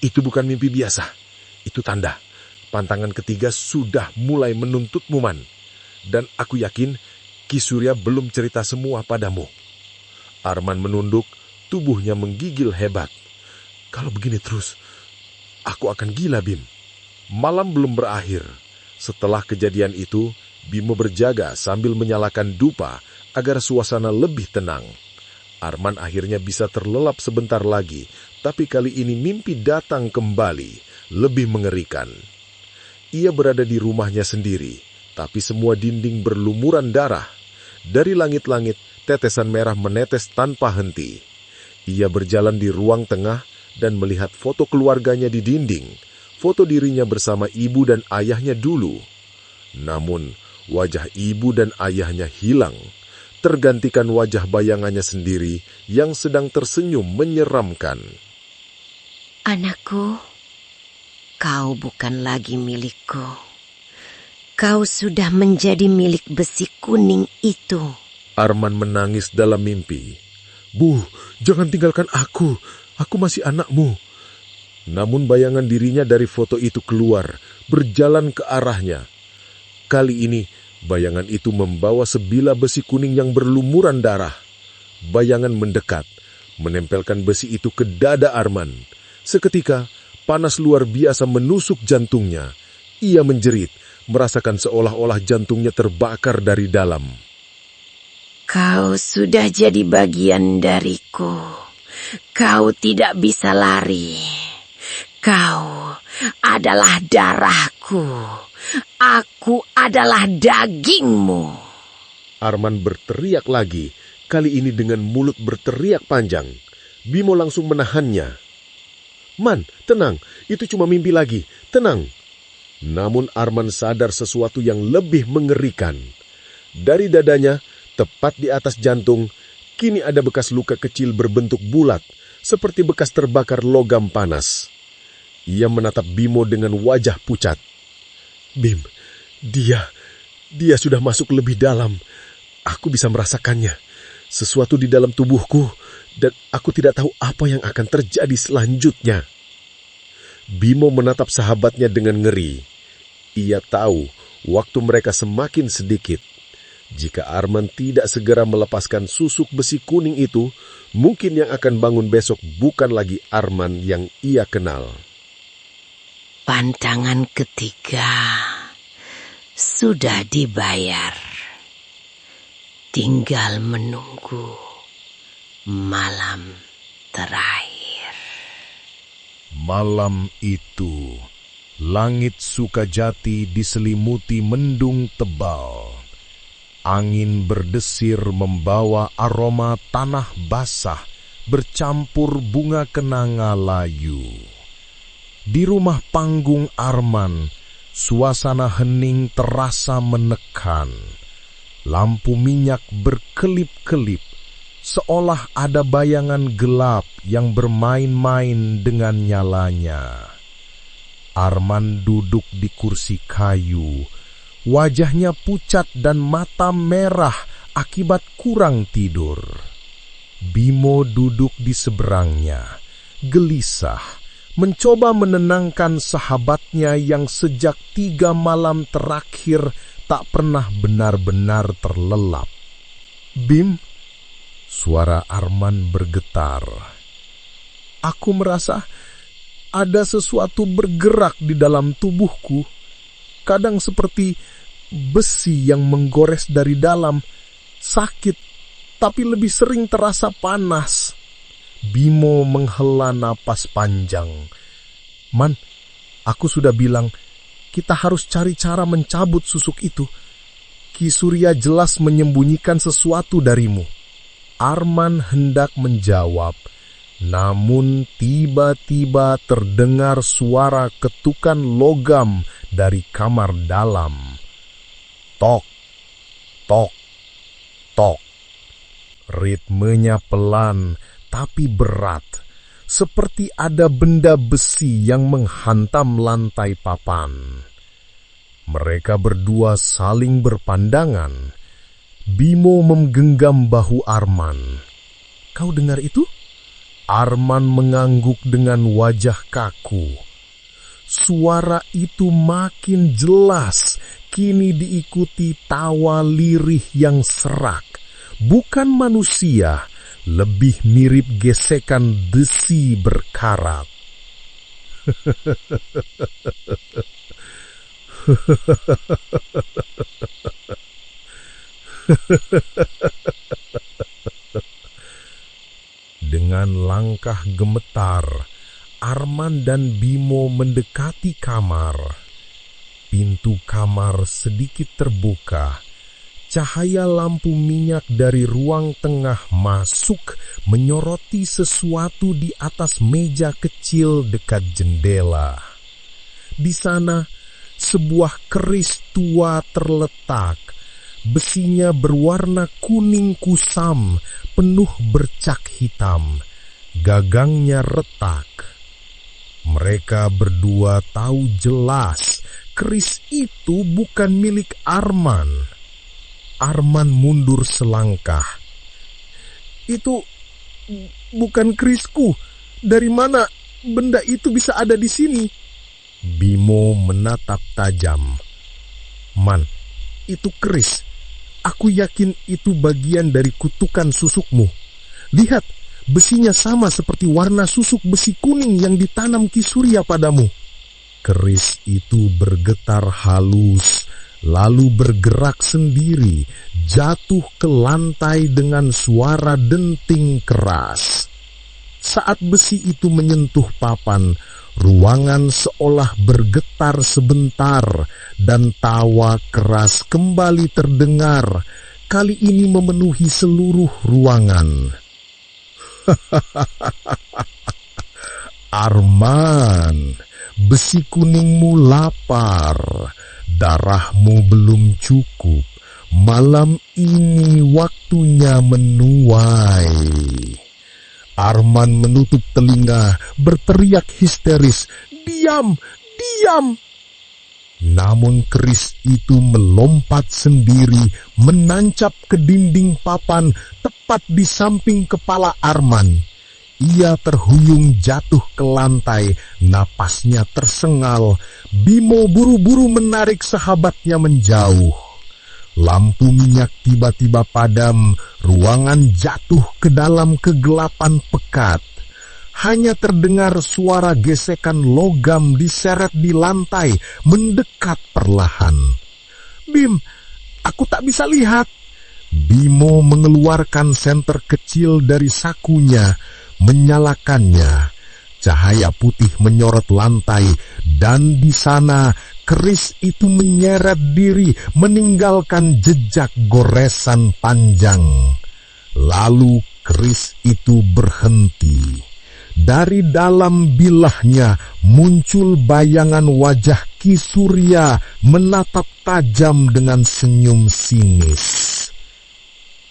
"Itu bukan mimpi biasa. Itu tanda. Pantangan ketiga sudah mulai menuntutmu, Man. Dan aku yakin Ki Surya belum cerita semua padamu." Arman menunduk, tubuhnya menggigil hebat. "Kalau begini terus, aku akan gila, Bim." Malam belum berakhir. Setelah kejadian itu, Bimo berjaga sambil menyalakan dupa agar suasana lebih tenang. Arman akhirnya bisa terlelap sebentar lagi, tapi kali ini mimpi datang kembali, lebih mengerikan. Ia berada di rumahnya sendiri, tapi semua dinding berlumuran darah. Dari langit-langit, tetesan merah menetes tanpa henti. Ia berjalan di ruang tengah dan melihat foto keluarganya di dinding, foto dirinya bersama ibu dan ayahnya dulu. Namun, wajah ibu dan ayahnya hilang, tergantikan wajah bayangannya sendiri yang sedang tersenyum menyeramkan. Anakku, kau bukan lagi milikku. Kau sudah menjadi milik besi kuning itu. Arman menangis dalam mimpi. Bu, jangan tinggalkan aku. Aku masih anakmu. Namun bayangan dirinya dari foto itu keluar, berjalan ke arahnya. Kali ini, bayangan itu membawa sebilah besi kuning yang berlumuran darah. Bayangan mendekat, menempelkan besi itu ke dada Arman. Seketika, panas luar biasa menusuk jantungnya. Ia menjerit, merasakan seolah-olah jantungnya terbakar dari dalam. Kau sudah jadi bagian dariku. Kau tidak bisa lari. Kau adalah darahku. Aku adalah dagingmu. Arman berteriak lagi, kali ini dengan mulut berteriak panjang. Bimo langsung menahannya. Man, tenang, itu cuma mimpi lagi, tenang. Namun Arman sadar sesuatu yang lebih mengerikan. Dari dadanya, tepat di atas jantung, kini ada bekas luka kecil berbentuk bulat, seperti bekas terbakar logam panas. Ia menatap Bimo dengan wajah pucat. Bim, dia sudah masuk lebih dalam. Aku bisa merasakannya. Sesuatu di dalam tubuhku, dan aku tidak tahu apa yang akan terjadi selanjutnya. Bimo menatap sahabatnya dengan ngeri. Ia tahu waktu mereka semakin sedikit. Jika Arman tidak segera melepaskan susuk besi kuning itu, mungkin yang akan bangun besok bukan lagi Arman yang ia kenal. Pantangan ketiga sudah dibayar. Tinggal menunggu malam terakhir. Malam itu, langit Sukajati diselimuti mendung tebal. Angin berdesir membawa aroma tanah basah bercampur bunga kenanga layu. Di rumah panggung Arman, suasana hening terasa menekan. Lampu minyak berkelip-kelip, seolah ada bayangan gelap yang bermain-main dengan nyalanya. Arman duduk di kursi kayu, wajahnya pucat dan mata merah akibat kurang tidur. Bimo duduk di seberangnya, gelisah, mencoba menenangkan sahabatnya yang sejak 3 malam terakhir tak pernah benar-benar terlelap. Bim, suara Arman bergetar. Aku merasa ada sesuatu bergerak di dalam tubuhku. Kadang seperti besi yang menggores dari dalam, sakit, tapi lebih sering terasa panas. Bimo menghela napas panjang. Man, aku sudah bilang, kita harus cari cara mencabut susuk itu. Ki Surya jelas menyembunyikan sesuatu darimu. Arman hendak menjawab, namun tiba-tiba terdengar suara ketukan logam dari kamar dalam. Tok, tok, tok. Ritmenya pelan tapi berat, seperti ada benda besi yang menghantam lantai papan. Mereka berdua saling berpandangan. Bimo menggenggam bahu Arman. Kau dengar itu? Arman mengangguk dengan wajah kaku. Suara itu makin jelas, kini diikuti tawa lirih yang serak. Bukan manusia, lebih mirip gesekan besi berkarat. Dengan langkah gemetar, Arman dan Bimo mendekati kamar. Pintu kamar sedikit terbuka. Cahaya lampu minyak dari ruang tengah masuk menyoroti sesuatu di atas meja kecil dekat jendela. Di sana, sebuah keris tua terletak. Besinya berwarna kuning kusam, penuh bercak hitam. Gagangnya retak. Mereka berdua tahu jelas keris itu bukan milik Arman. Arman mundur selangkah. Itu bukan kerisku. Dari mana benda itu bisa ada di sini? Bimo menatap tajam. Man, itu keris. Aku yakin itu bagian dari kutukan susukmu. Lihat, besinya sama seperti warna susuk besi kuning yang ditanam Ki Surya padamu. Keris itu bergetar halus, lalu bergerak sendiri, jatuh ke lantai dengan suara denting keras. Saat besi itu menyentuh papan, ruangan seolah bergetar sebentar dan tawa keras kembali terdengar, kali ini memenuhi seluruh ruangan. Arman, besi kuningmu lapar, darahmu belum cukup, malam ini waktunya menuai. Arman menutup telinga, berteriak histeris, "Diam! Diam!" Namun keris itu melompat sendiri, menancap ke dinding papan tepat di samping kepala Arman. Ia terhuyung jatuh ke lantai, napasnya tersengal. Bimo buru-buru menarik sahabatnya menjauh. Lampu minyak tiba-tiba padam, ruangan jatuh ke dalam kegelapan pekat. Hanya terdengar suara gesekan logam diseret di lantai, mendekat perlahan. "Bim, aku tak bisa lihat." Bimo mengeluarkan senter kecil dari sakunya, menyalakannya. Cahaya putih menyorot lantai, dan di sana keris itu menyeret diri, meninggalkan jejak goresan panjang. Lalu keris itu berhenti. Dari dalam bilahnya muncul bayangan wajah Ki Surya menatap tajam dengan senyum sinis.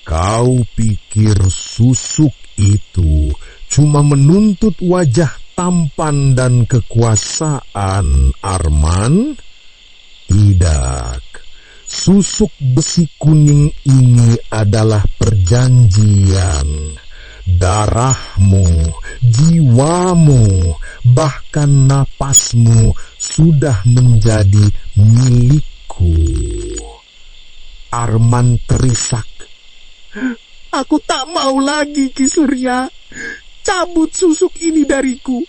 "Kau pikir susuk itu cuma menuntut wajah tampan dan kekuasaan, Arman? Tidak. Susuk besi kuning ini adalah perjanjian. Darahmu, jiwamu, bahkan napasmu sudah menjadi milikku." Arman terisak. "Aku tak mau lagi, Ki Surya. Cabut susuk ini dariku.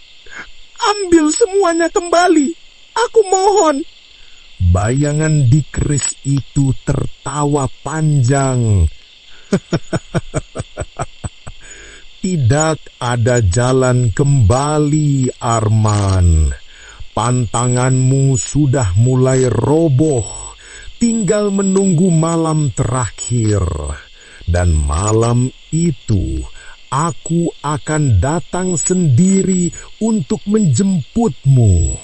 Ambil semuanya kembali. Aku mohon." Bayangan di keris itu tertawa panjang. "Tidak ada jalan kembali, Arman. Pantanganmu sudah mulai roboh. Tinggal menunggu malam terakhir. Dan malam itu aku akan datang sendiri untuk menjemputmu."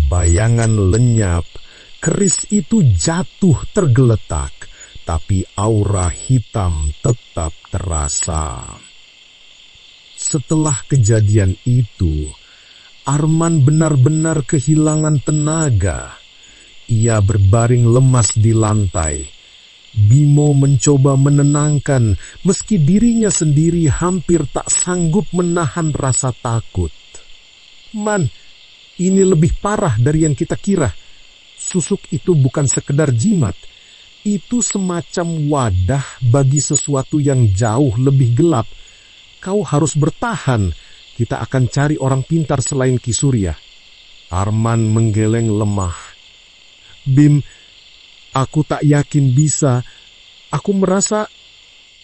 Bayangan lenyap, keris itu jatuh tergeletak, tapi aura hitam tetap terasa. Setelah kejadian itu, Arman benar-benar kehilangan tenaga. Ia berbaring lemas di lantai. Bimo mencoba menenangkan, meski dirinya sendiri hampir tak sanggup menahan rasa takut. "Man, ini lebih parah dari yang kita kira. Susuk itu bukan sekedar jimat. Itu semacam wadah bagi sesuatu yang jauh lebih gelap. Kau harus bertahan. Kita akan cari orang pintar selain Ki Surya." Arman menggeleng lemah. "Bim, aku tak yakin bisa. Aku merasa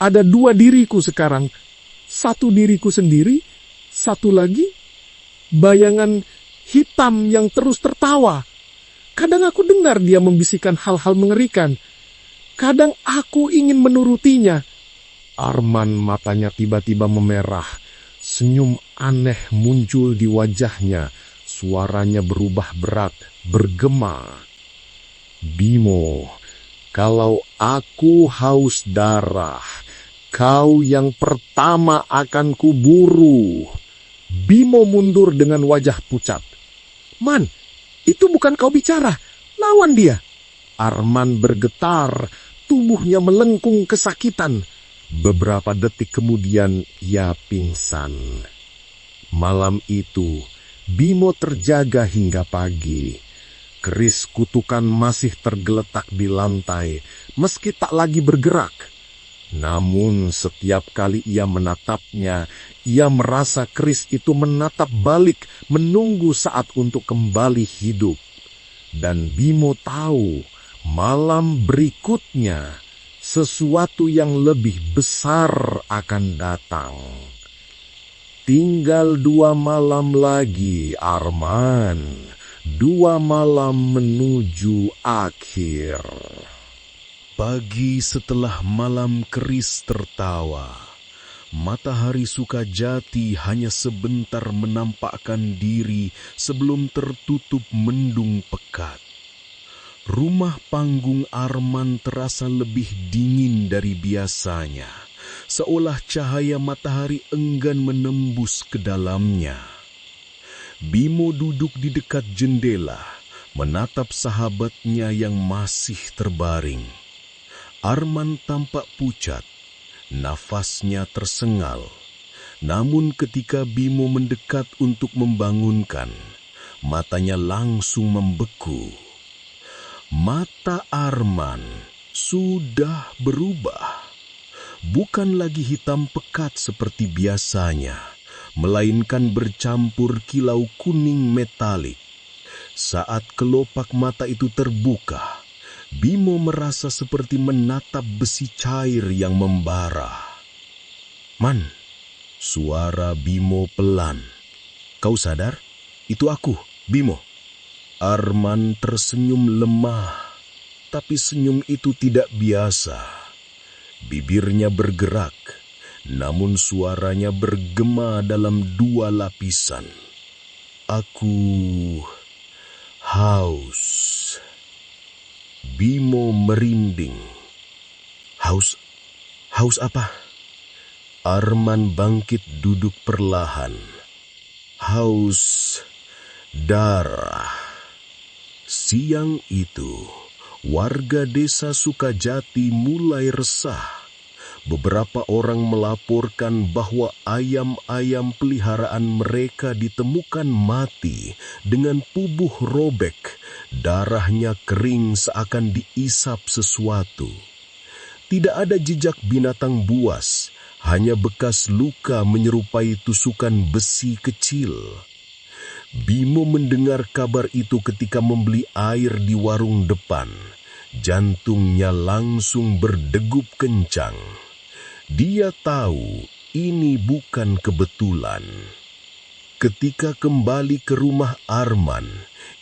ada dua diriku sekarang. Satu diriku sendiri, satu lagi bayangan hitam yang terus tertawa. Kadang aku dengar dia membisikkan hal-hal mengerikan. Kadang aku ingin menurutinya." Arman matanya tiba-tiba memerah. Senyum aneh muncul di wajahnya. Suaranya berubah berat, bergema. "Bimo, kalau aku haus darah, kau yang pertama akan kuburu." Bimo mundur dengan wajah pucat. Man, itu bukan kau bicara. Lawan dia. Arman bergetar, tubuhnya melengkung kesakitan. Beberapa detik kemudian ia pingsan. Malam itu, Bimo terjaga hingga pagi. Keris kutukan masih tergeletak di lantai, meski tak lagi bergerak. Namun setiap kali ia menatapnya, ia merasa keris itu menatap balik, menunggu saat untuk kembali hidup. Dan Bimo tahu, malam berikutnya, sesuatu yang lebih besar akan datang. Tinggal 2 malam lagi, Arman. 2 malam menuju akhir. Pagi setelah malam keris tertawa, matahari Sukajati hanya sebentar menampakkan diri sebelum tertutup mendung pekat. Rumah panggung Arman terasa lebih dingin dari biasanya, seolah cahaya matahari enggan menembus ke dalamnya. Bimo duduk di dekat jendela, menatap sahabatnya yang masih terbaring. Arman tampak pucat, nafasnya tersengal. Namun ketika Bimo mendekat untuk membangunkan, matanya langsung membeku. Mata Arman sudah berubah. Bukan lagi hitam pekat seperti biasanya, melainkan bercampur kilau kuning metalik. Saat kelopak mata itu terbuka, Bimo merasa seperti menatap besi cair yang membara. Man, suara Bimo pelan. Kau sadar? Itu aku, Bimo. Arman tersenyum lemah, tapi senyum itu tidak biasa. Bibirnya bergerak, namun suaranya bergema dalam 2 lapisan. Aku haus. Bimo merinding. Haus? Haus apa? Arman bangkit duduk perlahan. Haus darah. Siang itu, warga desa Sukajati mulai resah. Beberapa orang melaporkan bahwa ayam-ayam peliharaan mereka ditemukan mati dengan tubuh robek, darahnya kering seakan diisap sesuatu. Tidak ada jejak binatang buas, hanya bekas luka menyerupai tusukan besi kecil. Bimo mendengar kabar itu ketika membeli air di warung depan. Jantungnya langsung berdegup kencang. Dia tahu ini bukan kebetulan. Ketika kembali ke rumah Arman,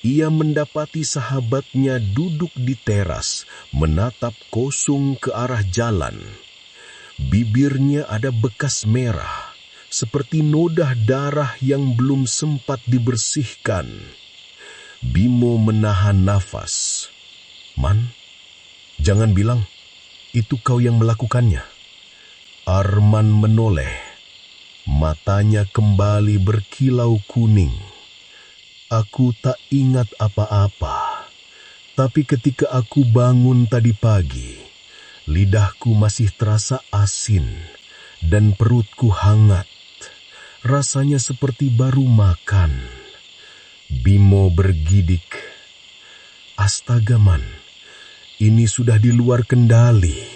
ia mendapati sahabatnya duduk di teras, menatap kosong ke arah jalan. Bibirnya ada bekas merah, seperti nodah darah yang belum sempat dibersihkan. Bimo menahan nafas. Man, jangan bilang itu kau yang melakukannya. Arman menoleh. Matanya kembali berkilau kuning. Aku tak ingat apa-apa. Tapi ketika aku bangun tadi pagi, lidahku masih terasa asin dan perutku hangat. Rasanya seperti baru makan. Bimo bergidik. Astaga man, ini sudah di luar kendali.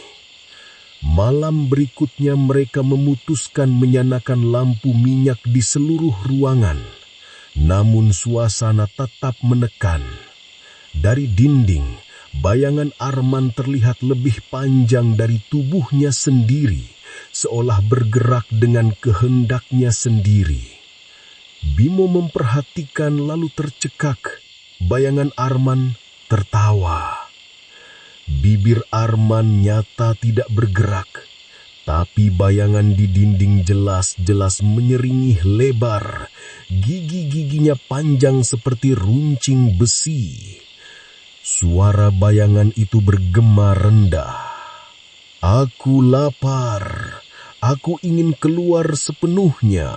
Malam berikutnya mereka memutuskan menyalakan lampu minyak di seluruh ruangan. Namun suasana tetap menekan. Dari dinding, bayangan Arman terlihat lebih panjang dari tubuhnya sendiri, seolah bergerak dengan kehendaknya sendiri. Bimo memperhatikan lalu tercekak. Bayangan Arman tertawa. Bibir Arman nyata tidak bergerak, tapi bayangan di dinding jelas-jelas menyeringih lebar. Gigi-giginya panjang seperti runcing besi. Suara bayangan itu bergema rendah. Aku lapar, aku ingin keluar sepenuhnya.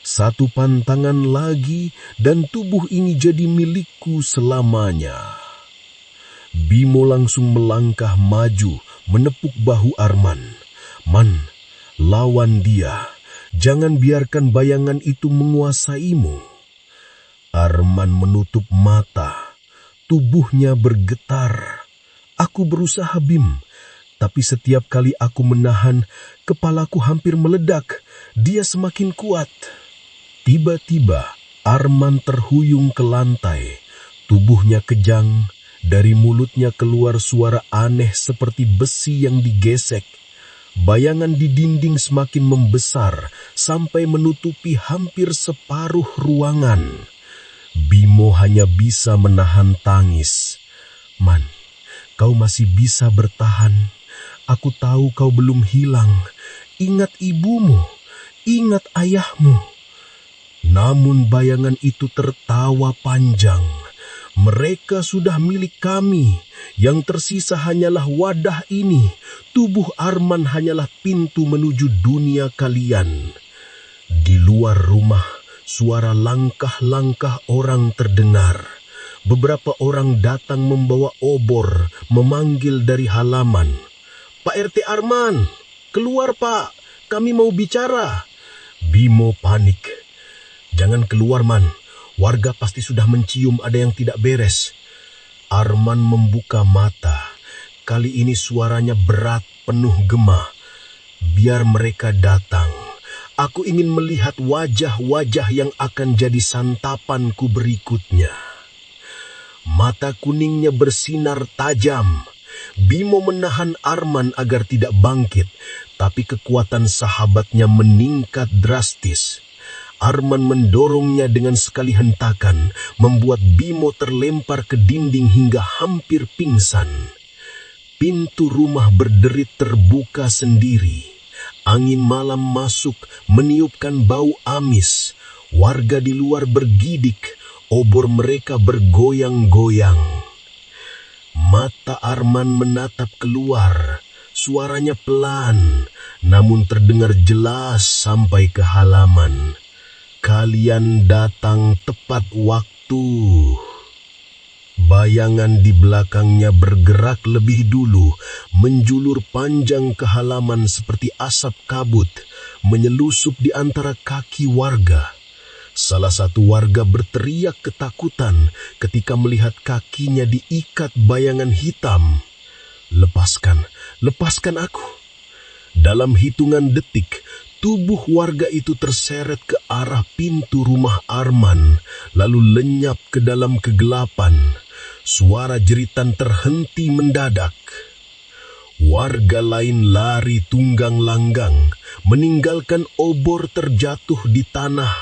Satu pantangan lagi dan tubuh ini jadi milikku selamanya. Bimo langsung melangkah maju, menepuk bahu Arman. Man, lawan dia. Jangan biarkan bayangan itu menguasaimu. Arman menutup mata. Tubuhnya bergetar. Aku berusaha, Bim. Tapi setiap kali aku menahan, kepalaku hampir meledak. Dia semakin kuat. Tiba-tiba, Arman terhuyung ke lantai. Tubuhnya kejang, dari mulutnya keluar suara aneh seperti besi yang digesek. Bayangan di dinding semakin membesar, sampai menutupi hampir separuh ruangan. Bimo hanya bisa menahan tangis. Man, kau masih bisa bertahan. Aku tahu kau belum hilang. Ingat ibumu, ingat ayahmu. Namun bayangan itu tertawa panjang. Mereka sudah milik kami. Yang tersisa hanyalah wadah ini. Tubuh Arman hanyalah pintu menuju dunia kalian. Di luar rumah, suara langkah-langkah orang terdengar. Beberapa orang datang membawa obor, memanggil dari halaman. Pak RT Arman, keluar Pak, kami mau bicara. Bimo panik. Jangan keluar, Man. Warga pasti sudah mencium ada yang tidak beres. Arman membuka mata. Kali ini suaranya berat, penuh gema. Biar mereka datang. Aku ingin melihat wajah-wajah yang akan jadi santapanku berikutnya. Mata kuningnya bersinar tajam. Bimo menahan Arman agar tidak bangkit, tapi kekuatan sahabatnya meningkat drastis. Arman mendorongnya dengan sekali hentakan, membuat Bimo terlempar ke dinding hingga hampir pingsan. Pintu rumah berderit terbuka sendiri. Angin malam masuk, meniupkan bau amis. Warga di luar bergidik, obor mereka bergoyang-goyang. Mata Arman menatap keluar. Suaranya pelan, namun terdengar jelas sampai ke halaman. Kalian datang tepat waktu. Bayangan di belakangnya bergerak lebih dulu, menjulur panjang ke halaman seperti asap kabut, menyelusup di antara kaki warga. Salah satu warga berteriak ketakutan ketika melihat kakinya diikat bayangan hitam. Lepaskan, lepaskan aku. Dalam hitungan detik, tubuh warga itu terseret ke arah pintu rumah Arman, lalu lenyap ke dalam kegelapan. Suara jeritan terhenti mendadak. Warga lain lari tunggang langgang, meninggalkan obor terjatuh di tanah.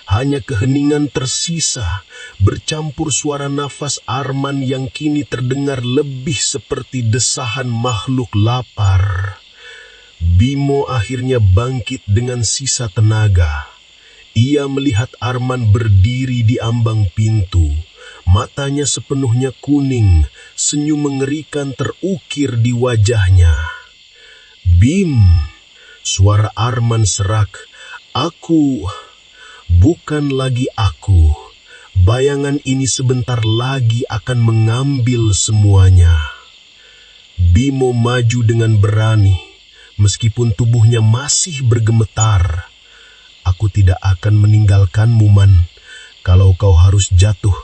Hanya keheningan tersisa, bercampur suara nafas Arman yang kini terdengar lebih seperti desahan makhluk lapar. Bimo akhirnya bangkit dengan sisa tenaga. Ia melihat Arman berdiri di ambang pintu. Matanya sepenuhnya kuning, senyum mengerikan terukir di wajahnya. Bim, suara Arman serak. Aku, bukan lagi aku. Bayangan ini sebentar lagi akan mengambil semuanya. Bimo maju dengan berani. Meskipun tubuhnya masih bergemetar. Aku tidak akan meninggalkanmu, Man. Kalau kau harus jatuh,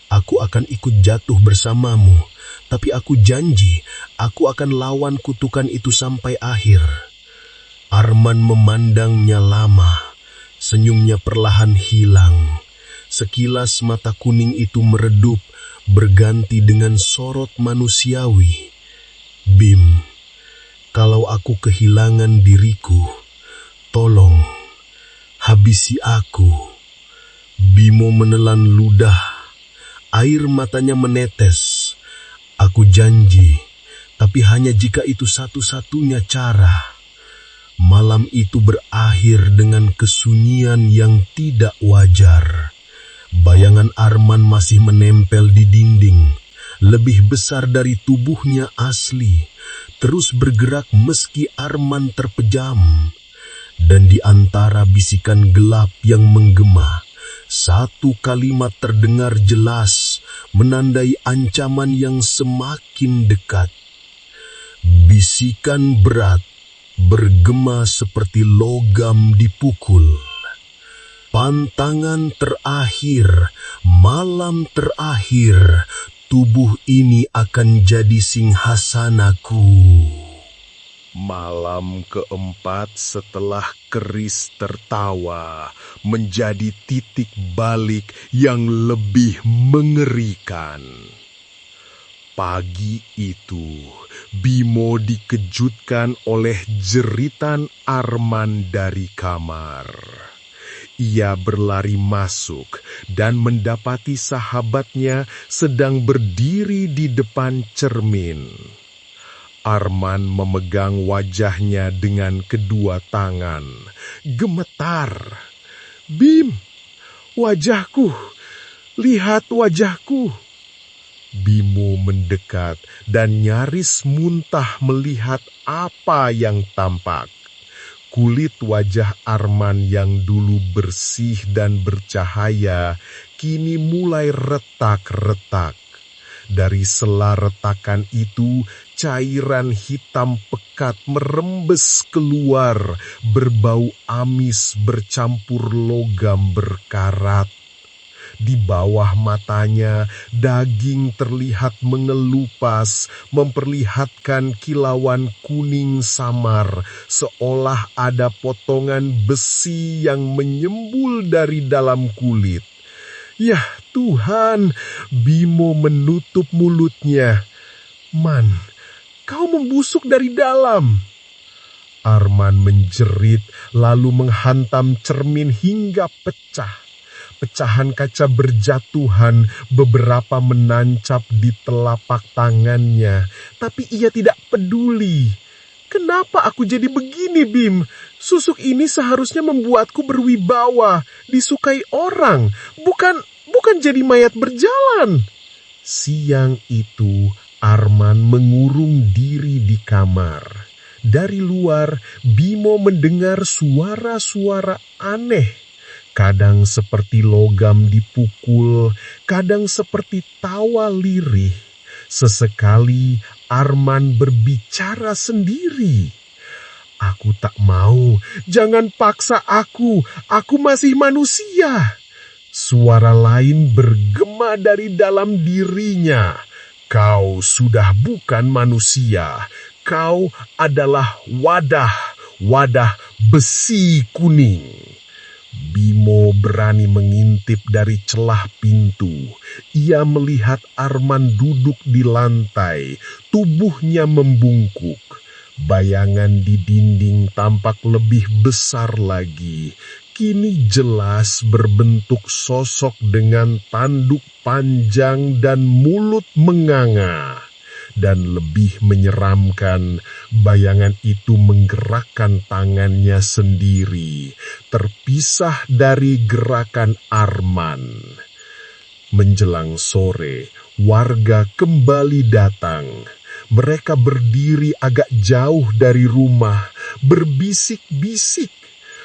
aku akan ikut jatuh bersamamu. Tapi aku janji, aku akan lawan kutukan itu sampai akhir. Arman memandangnya lama. Senyumnya perlahan hilang. Sekilas mata kuning itu meredup, berganti dengan sorot manusiawi. Bim, kalau aku kehilangan diriku, tolong, habisi aku. Bimo menelan ludah. Air matanya menetes. Aku janji, tapi hanya jika itu satu-satunya cara. Malam itu berakhir dengan kesunyian yang tidak wajar. Bayangan Arman masih menempel di dinding, lebih besar dari tubuhnya asli. Terus bergerak meski Arman terpejam. Dan di antara bisikan gelap yang menggema, satu kalimat terdengar jelas, menandai ancaman yang semakin dekat. Bisikan berat bergema seperti logam dipukul. Pantangan terakhir, malam terakhir, tubuh ini akan jadi singhasanaku. Malam keempat setelah keris tertawa menjadi titik balik yang lebih mengerikan. Pagi itu, Bimo dikejutkan oleh jeritan Arman dari kamar. Ia berlari masuk dan mendapati sahabatnya sedang berdiri di depan cermin. Arman memegang wajahnya dengan kedua tangan, gemetar. "Bim, wajahku, lihat wajahku." Bimo mendekat dan nyaris muntah melihat apa yang tampak. Kulit wajah Arman yang dulu bersih dan bercahaya kini mulai retak-retak. Dari sela retakan itu, cairan hitam pekat merembes keluar, berbau amis bercampur logam berkarat. Di bawah matanya, daging terlihat mengelupas, memperlihatkan kilauan kuning samar, seolah ada potongan besi yang menyembul dari dalam kulit. Yah Tuhan, Bimo menutup mulutnya. "Man, kau membusuk dari dalam." Arman menjerit lalu menghantam cermin hingga pecah. Pecahan kaca berjatuhan, beberapa menancap di telapak tangannya, tapi ia tidak peduli. "Kenapa aku jadi begini, Bim? Susuk ini seharusnya membuatku berwibawa, disukai orang, bukan jadi mayat berjalan." Siang itu, Arman mengurung diri di kamar. Dari luar, Bimo mendengar suara-suara aneh. Kadang seperti logam dipukul, kadang seperti tawa lirih. Sesekali Arman berbicara sendiri. "Aku tak mau, jangan paksa aku masih manusia." Suara lain bergema dari dalam dirinya. "Kau sudah bukan manusia, kau adalah wadah besi kuning." Bimo berani mengintip dari celah pintu. Ia melihat Arman duduk di lantai, tubuhnya membungkuk. Bayangan di dinding tampak lebih besar lagi. Kini jelas berbentuk sosok dengan tanduk panjang dan mulut menganga. Dan lebih menyeramkan, bayangan itu menggerakkan tangannya sendiri, terpisah dari gerakan Arman. Menjelang sore, warga kembali datang. Mereka berdiri agak jauh dari rumah, berbisik-bisik.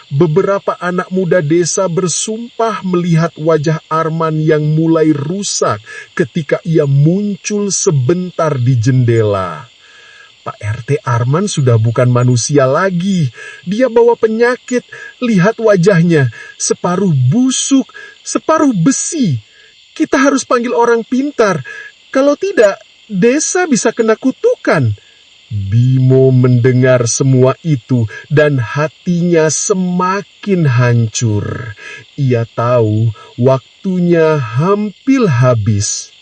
Beberapa anak muda desa bersumpah melihat wajah Arman yang mulai rusak ketika ia muncul sebentar di jendela. "Pak RT, Arman sudah bukan manusia lagi. Dia bawa penyakit. Lihat wajahnya, separuh busuk, separuh besi. Kita harus panggil orang pintar. Kalau tidak, desa bisa kena kutukan." Bimo mendengar semua itu dan hatinya semakin hancur. Ia tahu waktunya hampir habis.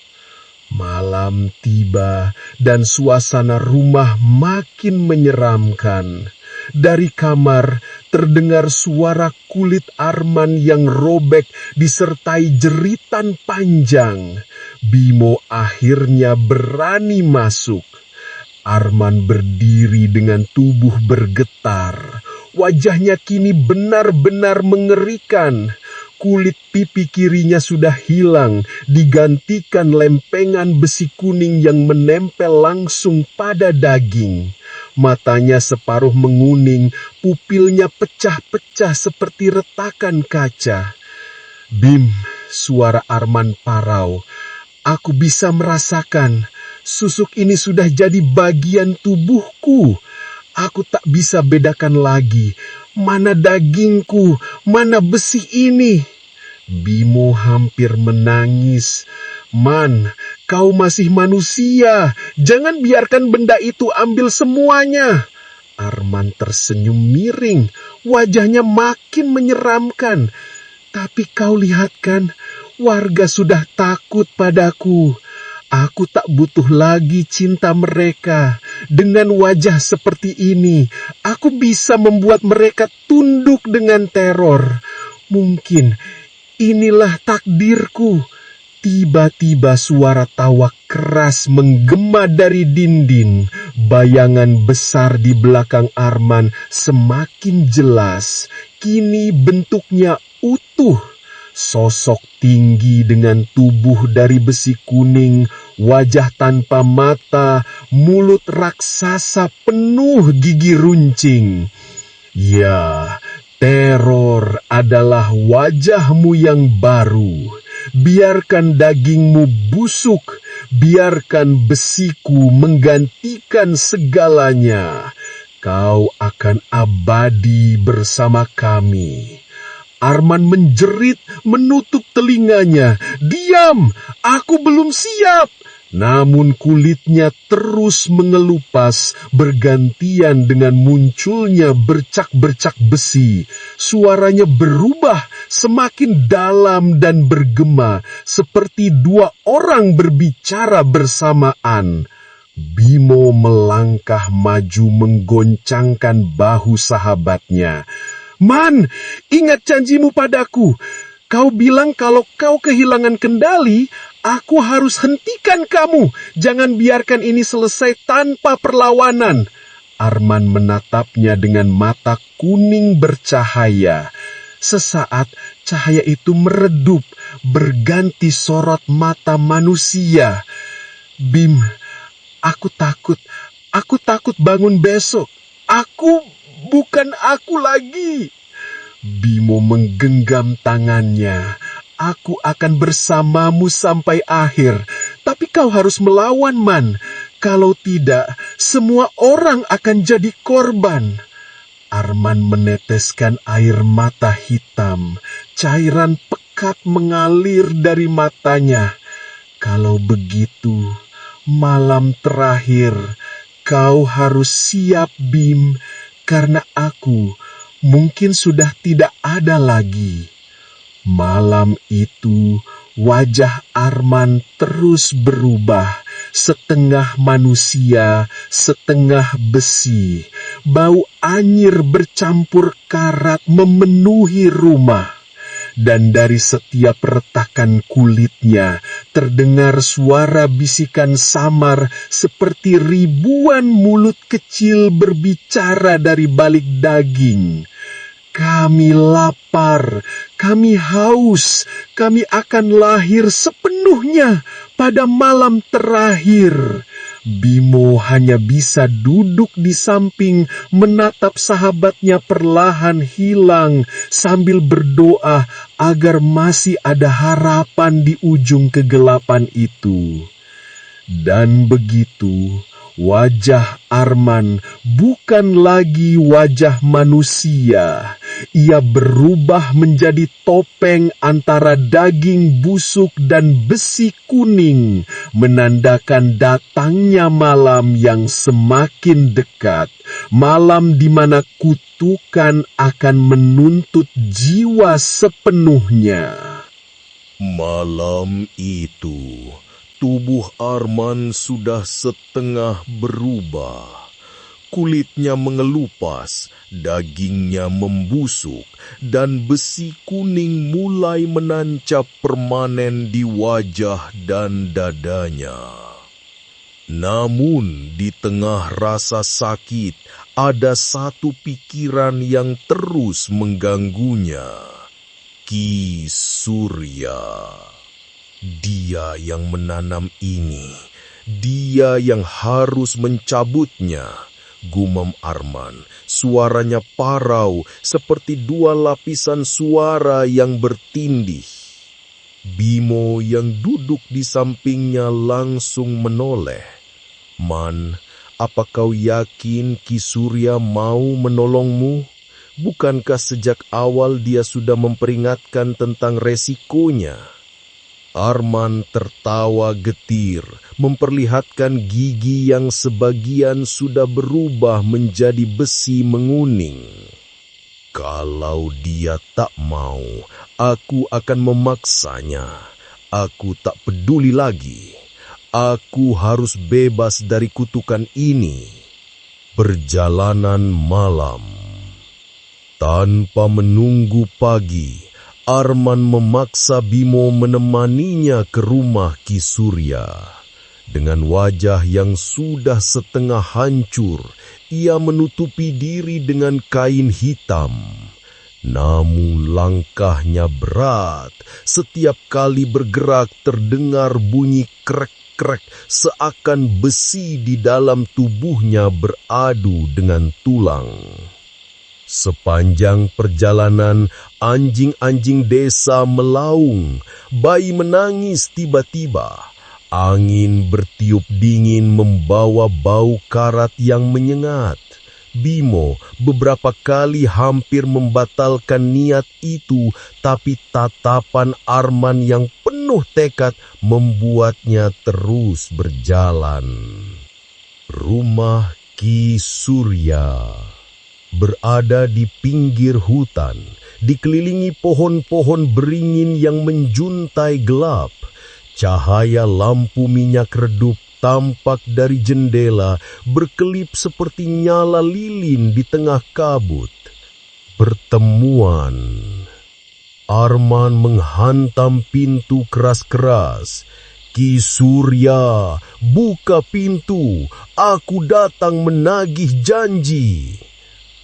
Malam tiba dan suasana rumah makin menyeramkan. Dari kamar terdengar suara kulit Arman yang robek disertai jeritan panjang. Bimo akhirnya berani masuk. Arman berdiri dengan tubuh bergetar. Wajahnya kini benar-benar mengerikan. Kulit pipi kirinya sudah hilang, digantikan lempengan besi kuning yang menempel langsung pada daging. Matanya separuh menguning, pupilnya pecah-pecah seperti retakan kaca. Bim, suara Arman parau. Aku bisa merasakan susuk ini sudah jadi bagian tubuhku. Aku tak bisa bedakan lagi mana dagingku, mana besi ini. Bimo hampir menangis. Man, kau masih manusia. Jangan biarkan benda itu ambil semuanya. Arman tersenyum miring. Wajahnya makin menyeramkan. Tapi kau lihat kan, warga sudah takut padaku. Aku tak butuh lagi cinta mereka. Dengan wajah seperti ini, aku bisa membuat mereka tunduk dengan teror. Mungkin inilah takdirku. Tiba-tiba suara tawa keras menggema dari dinding. Bayangan besar di belakang Arman semakin jelas. Kini bentuknya utuh. Sosok tinggi dengan tubuh dari besi kuning, wajah tanpa mata, mulut raksasa penuh gigi runcing. Ya, teror adalah wajahmu yang baru. Biarkan dagingmu busuk, biarkan besiku menggantikan segalanya. Kau akan abadi bersama kami. Arman menjerit, menutup telinganya. Diam, aku belum siap. Namun kulitnya terus mengelupas, bergantian dengan munculnya bercak-bercak besi. Suaranya berubah, semakin dalam dan bergema, seperti dua orang berbicara bersamaan. Bimo melangkah maju menggoncangkan bahu sahabatnya. Man, ingat janjimu padaku. Kau bilang kalau kau kehilangan kendali, aku harus hentikan kamu. Jangan biarkan ini selesai tanpa perlawanan. Arman menatapnya dengan mata kuning bercahaya. Sesaat cahaya itu meredup, berganti sorot mata manusia. Bim, aku takut bangun besok. Bukan aku lagi. Bimo menggenggam tangannya. Aku akan bersamamu sampai akhir. Tapi kau harus melawan, Man. Kalau tidak, semua orang akan jadi korban. Arman meneteskan air mata hitam. Cairan pekat mengalir dari matanya. Kalau begitu, malam terakhir, kau harus siap, Bim. Karena aku mungkin sudah tidak ada lagi. Malam itu, wajah Arman terus berubah, setengah manusia, setengah besi. Bau anyir bercampur karat memenuhi rumah. Dan dari setiap retakan kulitnya terdengar suara bisikan samar seperti ribuan mulut kecil berbicara dari balik daging. Kami lapar, kami haus, kami akan lahir sepenuhnya pada malam terakhir. Bimo hanya bisa duduk di samping menatap sahabatnya perlahan hilang sambil berdoa agar masih ada harapan di ujung kegelapan itu. Dan begitu, wajah Arman bukan lagi wajah manusia. Ia berubah menjadi topeng antara daging busuk dan besi kuning, menandakan datangnya malam yang semakin dekat. Malam di mana kutukan akan menuntut jiwa sepenuhnya. Malam itu, tubuh Arman sudah setengah berubah. Kulitnya mengelupas, dagingnya membusuk, dan besi kuning mulai menancap permanen di wajah dan dadanya. Namun di tengah rasa sakit, ada satu pikiran yang terus mengganggunya. Ki Surya. Dia yang menanam ini, dia yang harus mencabutnya. gumam Arman. Suaranya parau seperti dua lapisan suara yang bertindih. Bimo yang duduk di sampingnya langsung menoleh. Man, apa kau yakin Ki Surya mau menolongmu? Bukankah sejak awal dia sudah memperingatkan tentang resikonya? Arman tertawa getir, memperlihatkan gigi yang sebagian sudah berubah menjadi besi menguning. Kalau dia tak mau, aku akan memaksanya. Aku tak peduli lagi. Aku harus bebas dari kutukan ini. Perjalanan malam. Tanpa menunggu pagi, Arman memaksa Bimo menemaninya ke rumah Ki Surya. Dengan wajah yang sudah setengah hancur, ia menutupi diri dengan kain hitam. Namun langkahnya berat. Setiap kali bergerak terdengar bunyi krek-krek seakan besi di dalam tubuhnya beradu dengan tulang. Sepanjang perjalanan, anjing-anjing desa melaung, bayi menangis tiba-tiba. Angin bertiup dingin membawa bau karat yang menyengat. Bimo beberapa kali hampir membatalkan niat itu, tapi tatapan Arman yang penuh tekad membuatnya terus berjalan. Rumah Ki Surya berada di pinggir hutan, dikelilingi pohon-pohon beringin yang menjuntai gelap. Cahaya lampu minyak redup tampak dari jendela, berkelip seperti nyala lilin di tengah kabut. Pertemuan. Arman menghantam pintu keras-keras. Ki Surya, buka pintu, aku datang menagih janji.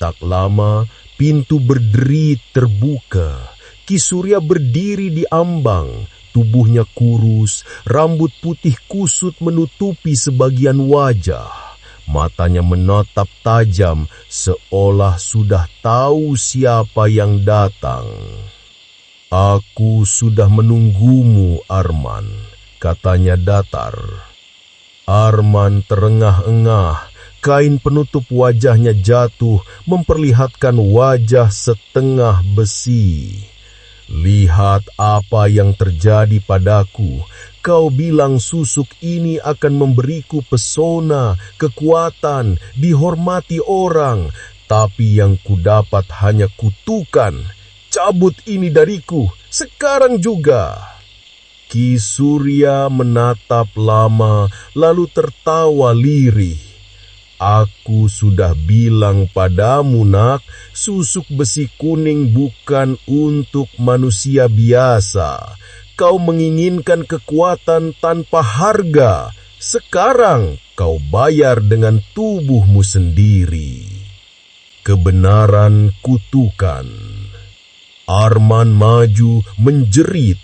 Tak lama, pintu berderit terbuka. Ki Surya berdiri di ambang. Tubuhnya kurus, rambut putih kusut menutupi sebagian wajah. Matanya menatap tajam, seolah sudah tahu siapa yang datang. Aku sudah menunggumu, Arman, katanya datar. Arman terengah-engah. Kain penutup wajahnya jatuh, memperlihatkan wajah setengah besi. Lihat apa yang terjadi padaku. Kau bilang susuk ini akan memberiku pesona, kekuatan, dihormati orang. Tapi yang kudapat hanya kutukan. Cabut ini dariku, sekarang juga. Ki Surya menatap lama, lalu tertawa lirih. Aku sudah bilang padamu, nak, susuk besi kuning bukan untuk manusia biasa. Kau menginginkan kekuatan tanpa harga. Sekarang kau bayar dengan tubuhmu sendiri. Kebenaran kutukan. Arman maju menjerit.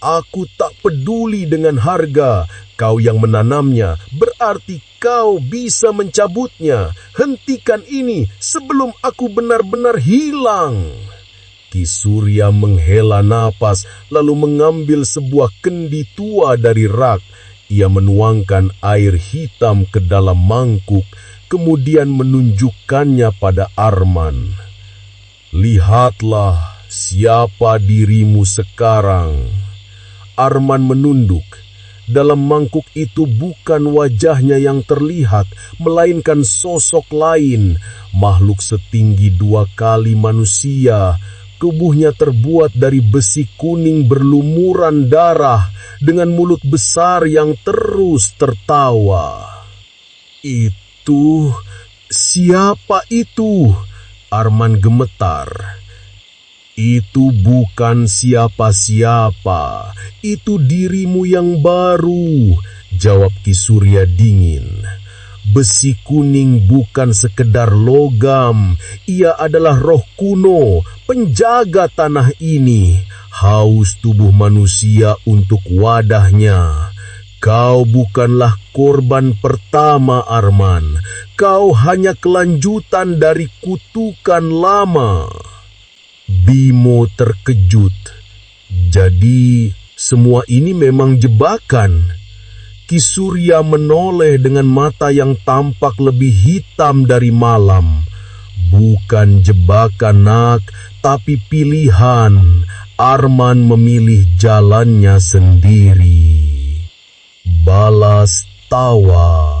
Aku tak peduli dengan harga. Kau yang menanamnya, berarti kau bisa mencabutnya. Hentikan ini sebelum aku benar-benar hilang. Ki Surya menghela napas, lalu mengambil sebuah kendi tua dari rak. Ia menuangkan air hitam ke dalam mangkuk, kemudian menunjukkannya pada Arman. Lihatlah siapa dirimu sekarang. Arman menunduk. Dalam mangkuk itu bukan wajahnya yang terlihat, melainkan sosok lain, makhluk setinggi 2 kali manusia. Tubuhnya terbuat dari besi kuning berlumuran darah, dengan mulut besar yang terus tertawa. Itu, siapa itu? Arman gemetar. Itu bukan siapa-siapa, itu dirimu yang baru, jawab Ki Surya dingin. Besi kuning bukan sekedar logam, ia adalah roh kuno, penjaga tanah ini, haus tubuh manusia untuk wadahnya. Kau bukanlah korban pertama, Arman. Kau hanya kelanjutan dari kutukan lama. Bimo terkejut. Jadi, semua ini memang jebakan. Ki Surya menoleh dengan mata yang tampak lebih hitam dari malam. Bukan jebakan, Nak, tapi pilihan. Arman memilih jalannya sendiri. Balas tawa.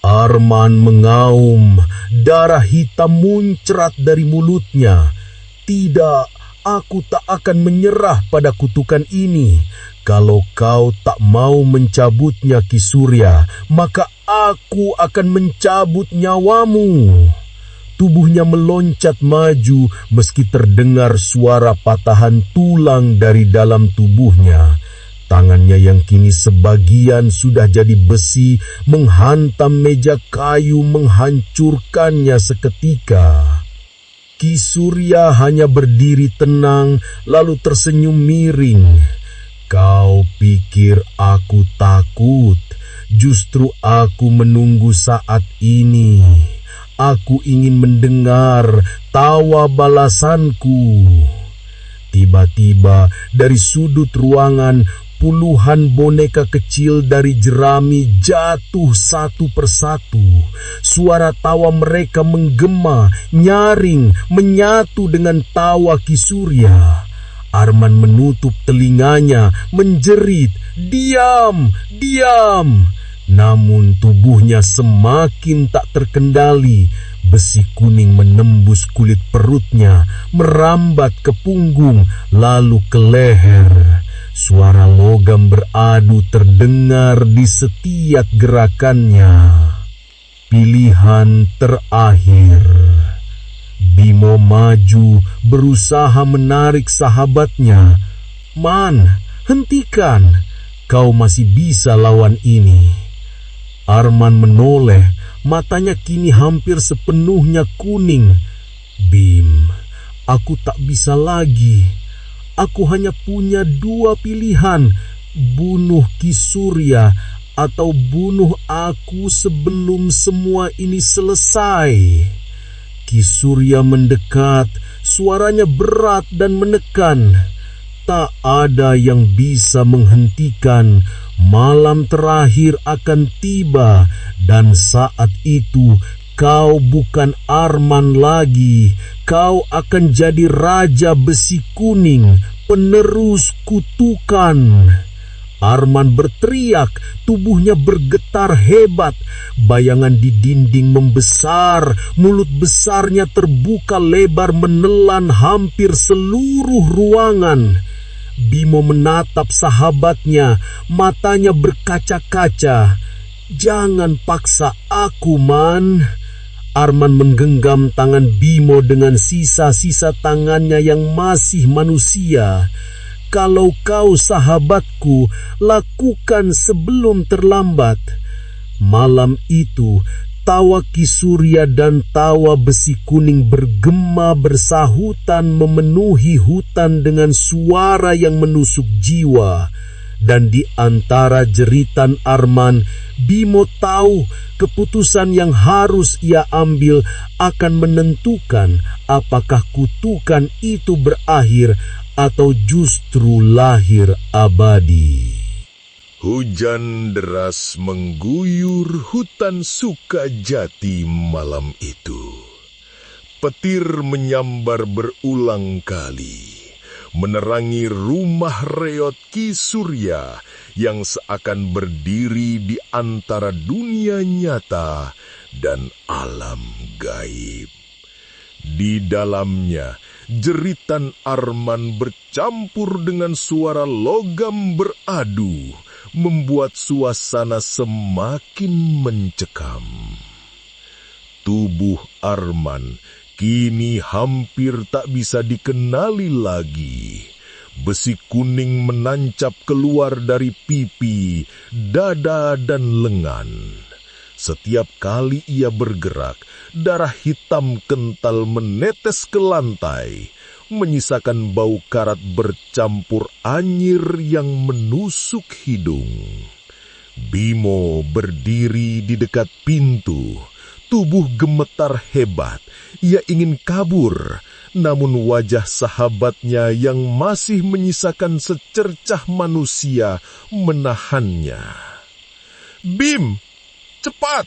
Arman mengaum, darah hitam muncrat dari mulutnya. Tidak, aku tak akan menyerah pada kutukan ini. Kalau kau tak mau mencabutnya, Ki Surya, maka aku akan mencabut nyawamu. Tubuhnya meloncat maju meski terdengar suara patahan tulang dari dalam tubuhnya. Tangannya yang kini sebagian sudah jadi besi menghantam meja kayu, menghancurkannya seketika. Ki Surya hanya berdiri tenang lalu tersenyum miring. Kau pikir aku takut? Justru aku menunggu saat ini. Aku ingin mendengar tawa balasanku. Tiba-tiba dari sudut ruangan puluhan boneka kecil dari jerami jatuh satu persatu. Suara tawa mereka menggema, nyaring, menyatu dengan tawa Ki Surya. Arman menutup telinganya, menjerit, "Diam, diam!" Namun tubuhnya semakin tak terkendali. Besi kuning menembus kulit perutnya, merambat ke punggung, lalu ke leher. Suara logam beradu terdengar di setiap gerakannya. Pilihan terakhir. Bimo maju, berusaha menarik sahabatnya. "Man, hentikan. Kau masih bisa lawan ini." Arman menoleh, matanya kini hampir sepenuhnya kuning. "Bim, aku tak bisa lagi. Aku hanya punya dua pilihan, bunuh Ki Surya atau bunuh aku sebelum semua ini selesai." Ki Surya mendekat, suaranya berat dan menekan. Tak ada yang bisa menghentikan. Malam terakhir akan tiba, dan saat itu kau bukan Arman lagi. Kau akan jadi Raja Besi Kuning, penerus kutukan. Arman berteriak, tubuhnya bergetar hebat. Bayangan di dinding membesar, mulut besarnya terbuka lebar menelan hampir seluruh ruangan. Bimo menatap sahabatnya, matanya berkaca-kaca. "Jangan paksa aku, Man." Arman menggenggam tangan Bimo dengan sisa-sisa tangannya yang masih manusia. "Kalau kau sahabatku, lakukan sebelum terlambat." Malam itu, tawa Ki Surya dan tawa Besi Kuning bergema bersahutan memenuhi hutan dengan suara yang menusuk jiwa. Dan di antara jeritan Arman, Bimo tahu keputusan yang harus ia ambil akan menentukan apakah kutukan itu berakhir atau justru lahir abadi. Hujan deras mengguyur hutan Sukajati malam itu. Petir menyambar berulang kali, menerangi rumah reot Ki Surya yang seakan berdiri di antara dunia nyata dan alam gaib. Di dalamnya, jeritan Arman bercampur dengan suara logam beradu, membuat suasana semakin mencekam. Tubuh Arman kini hampir tak bisa dikenali lagi. Besi kuning menancap keluar dari pipi, dada, dan lengan. Setiap kali ia bergerak, darah hitam kental menetes ke lantai, menyisakan bau karat bercampur anyir yang menusuk hidung. Bimo berdiri di dekat pintu. Tubuh gemetar hebat. Ia ingin kabur, namun wajah sahabatnya yang masih menyisakan secercah manusia menahannya. "Bim, cepat!"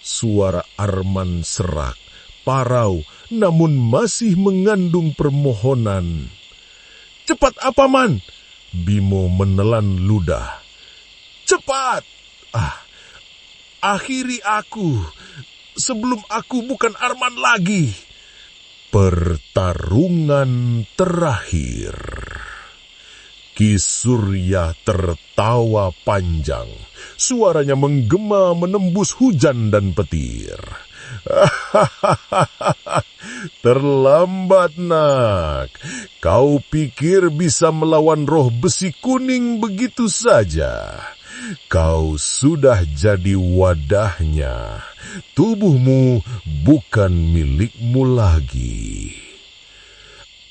Suara Arman serak, parau, namun masih mengandung permohonan. "Cepat apa, Man?" Bimo menelan ludah. "Cepat! Akhiri aku, sebelum aku bukan Arman lagi." Pertarungan terakhir. Ki Surya tertawa panjang. Suaranya menggema menembus hujan dan petir. "Terlambat, Nak. Kau pikir bisa melawan roh besi kuning begitu saja? Kau sudah jadi wadahnya. Tubuhmu bukan milikmu lagi."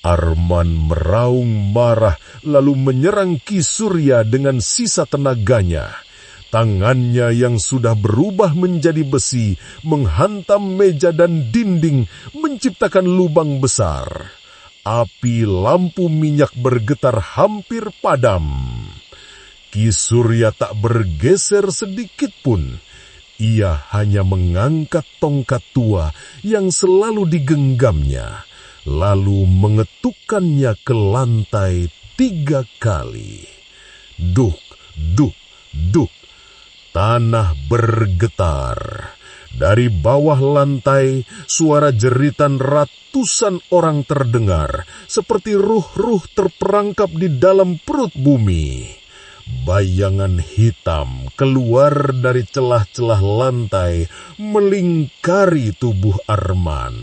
Arman meraung marah lalu menyerang Ki Surya dengan sisa tenaganya. Tangannya yang sudah berubah menjadi besi menghantam meja dan dinding, menciptakan lubang besar. Api lampu minyak bergetar hampir padam. Ki Surya tak bergeser sedikit pun. Ia hanya mengangkat tongkat tua yang selalu digenggamnya, lalu mengetukkannya ke lantai 3 kali. Duk, duk, duk. Tanah bergetar. Dari bawah lantai, suara jeritan ratusan orang terdengar, seperti ruh-ruh terperangkap di dalam perut bumi. Bayangan hitam keluar dari celah-celah lantai, melingkari tubuh Arman.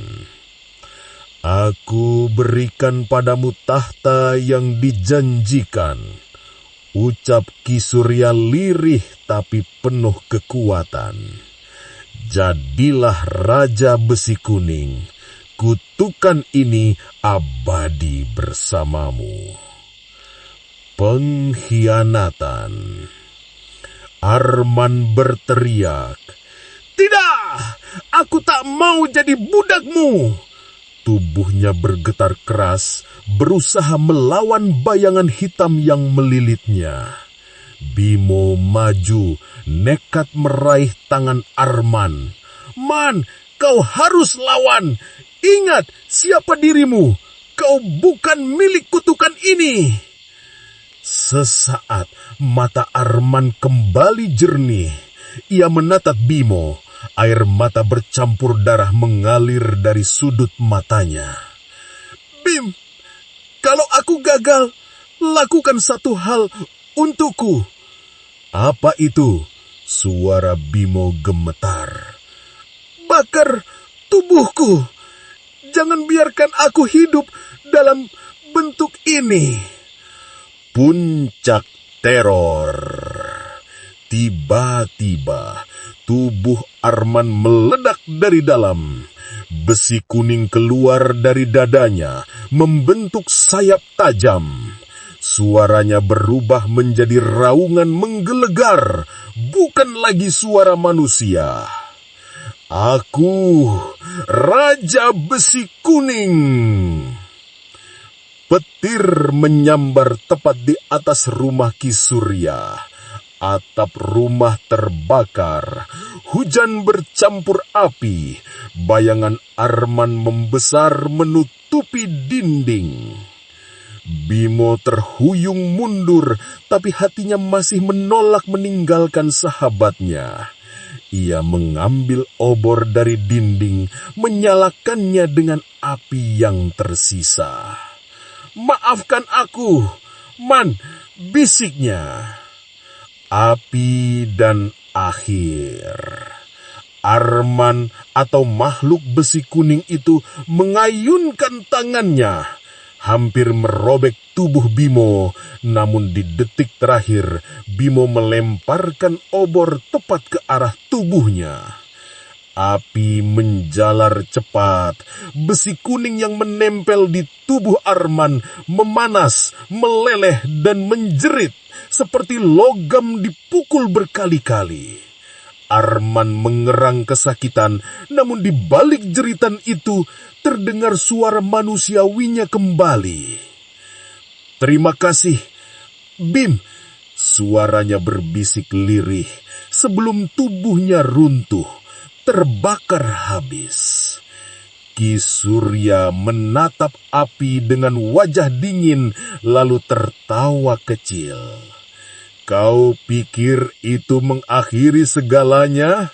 "Aku berikan padamu tahta yang dijanjikan," ucap Ki Surya lirih tapi penuh kekuatan. "Jadilah Raja Besi Kuning. Kutukan ini abadi bersamamu." Pengkhianatan. Arman berteriak, "Tidak! Aku tak mau jadi budakmu!" Tubuhnya bergetar keras, berusaha melawan bayangan hitam yang melilitnya. Bimo maju, nekat meraih tangan Arman. "Man, kau harus lawan! Ingat siapa dirimu! Kau bukan milik kutukan ini!" Sesaat mata Arman kembali jernih. Ia menatap Bimo. Air mata bercampur darah mengalir dari sudut matanya. "Bim, kalau aku gagal, lakukan satu hal untukku." "Apa itu?" Suara Bimo gemetar. "Bakar tubuhku. Jangan biarkan aku hidup dalam bentuk ini." Puncak teror. Tiba-tiba tubuh Arman meledak dari dalam. Besi kuning keluar dari dadanya, membentuk sayap tajam. Suaranya berubah menjadi raungan menggelegar, bukan lagi suara manusia. "Aku, Raja Besi Kuning." Petir menyambar tepat di atas rumah Ki Surya. Atap rumah terbakar. Hujan bercampur api. Bayangan Arman membesar menutupi dinding. Bimo terhuyung mundur, tapi hatinya masih menolak meninggalkan sahabatnya. Ia mengambil obor dari dinding, menyalakannya dengan api yang tersisa. "Maafkan aku, Man," bisiknya. Api dan akhir. Arman atau makhluk besi kuning itu mengayunkan tangannya, hampir merobek tubuh Bimo, namun di detik terakhir Bimo melemparkan obor tepat ke arah tubuhnya. Api menjalar cepat. Besi kuning yang menempel di tubuh Arman memanas, meleleh, dan menjerit seperti logam dipukul berkali-kali. Arman mengerang kesakitan, namun di balik jeritan itu terdengar suara manusiawinya kembali. "Terima kasih, Bim," suaranya berbisik lirih sebelum tubuhnya runtuh, terbakar habis. Ki Surya menatap api dengan wajah dingin lalu tertawa kecil. "Kau pikir itu mengakhiri segalanya?"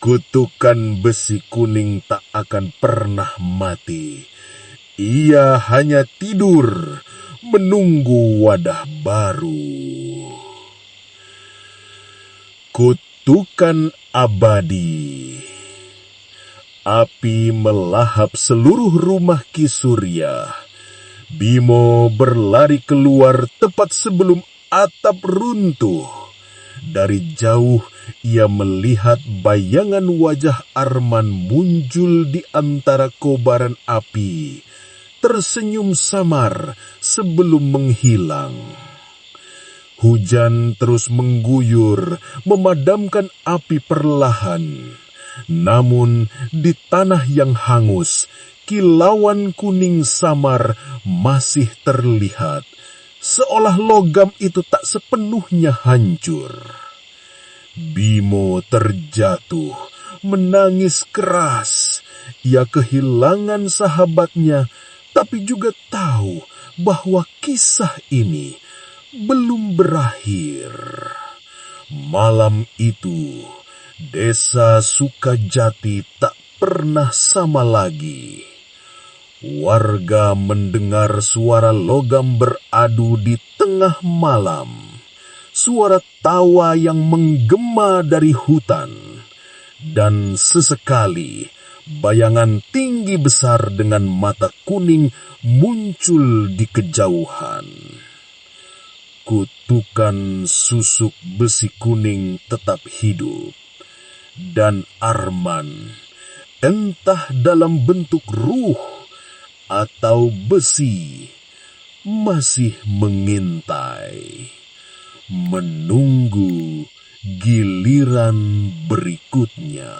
Kutukan besi kuning tak akan pernah mati. Ia hanya tidur, menunggu wadah baru. Kutukan abadi. Api melahap seluruh rumah Ki Surya. Bimo berlari keluar tepat sebelum atap runtuh. Dari jauh ia melihat bayangan wajah Arman muncul di antara kobaran api, tersenyum samar sebelum menghilang. Hujan terus mengguyur, memadamkan api perlahan. Namun di tanah yang hangus, kilauan kuning samar masih terlihat, seolah logam itu tak sepenuhnya hancur. Bimo terjatuh, menangis keras. Ia kehilangan sahabatnya, tapi juga tahu bahwa kisah ini belum berakhir. Malam itu, desa Sukajati tak pernah sama lagi. Warga mendengar suara logam beradu di tengah malam, suara tawa yang menggema dari hutan, dan sesekali bayangan tinggi besar dengan mata kuning muncul di kejauhan. Kutukan susuk besi kuning tetap hidup, dan Arman, entah dalam bentuk ruh atau besi, masih mengintai, menunggu giliran berikutnya.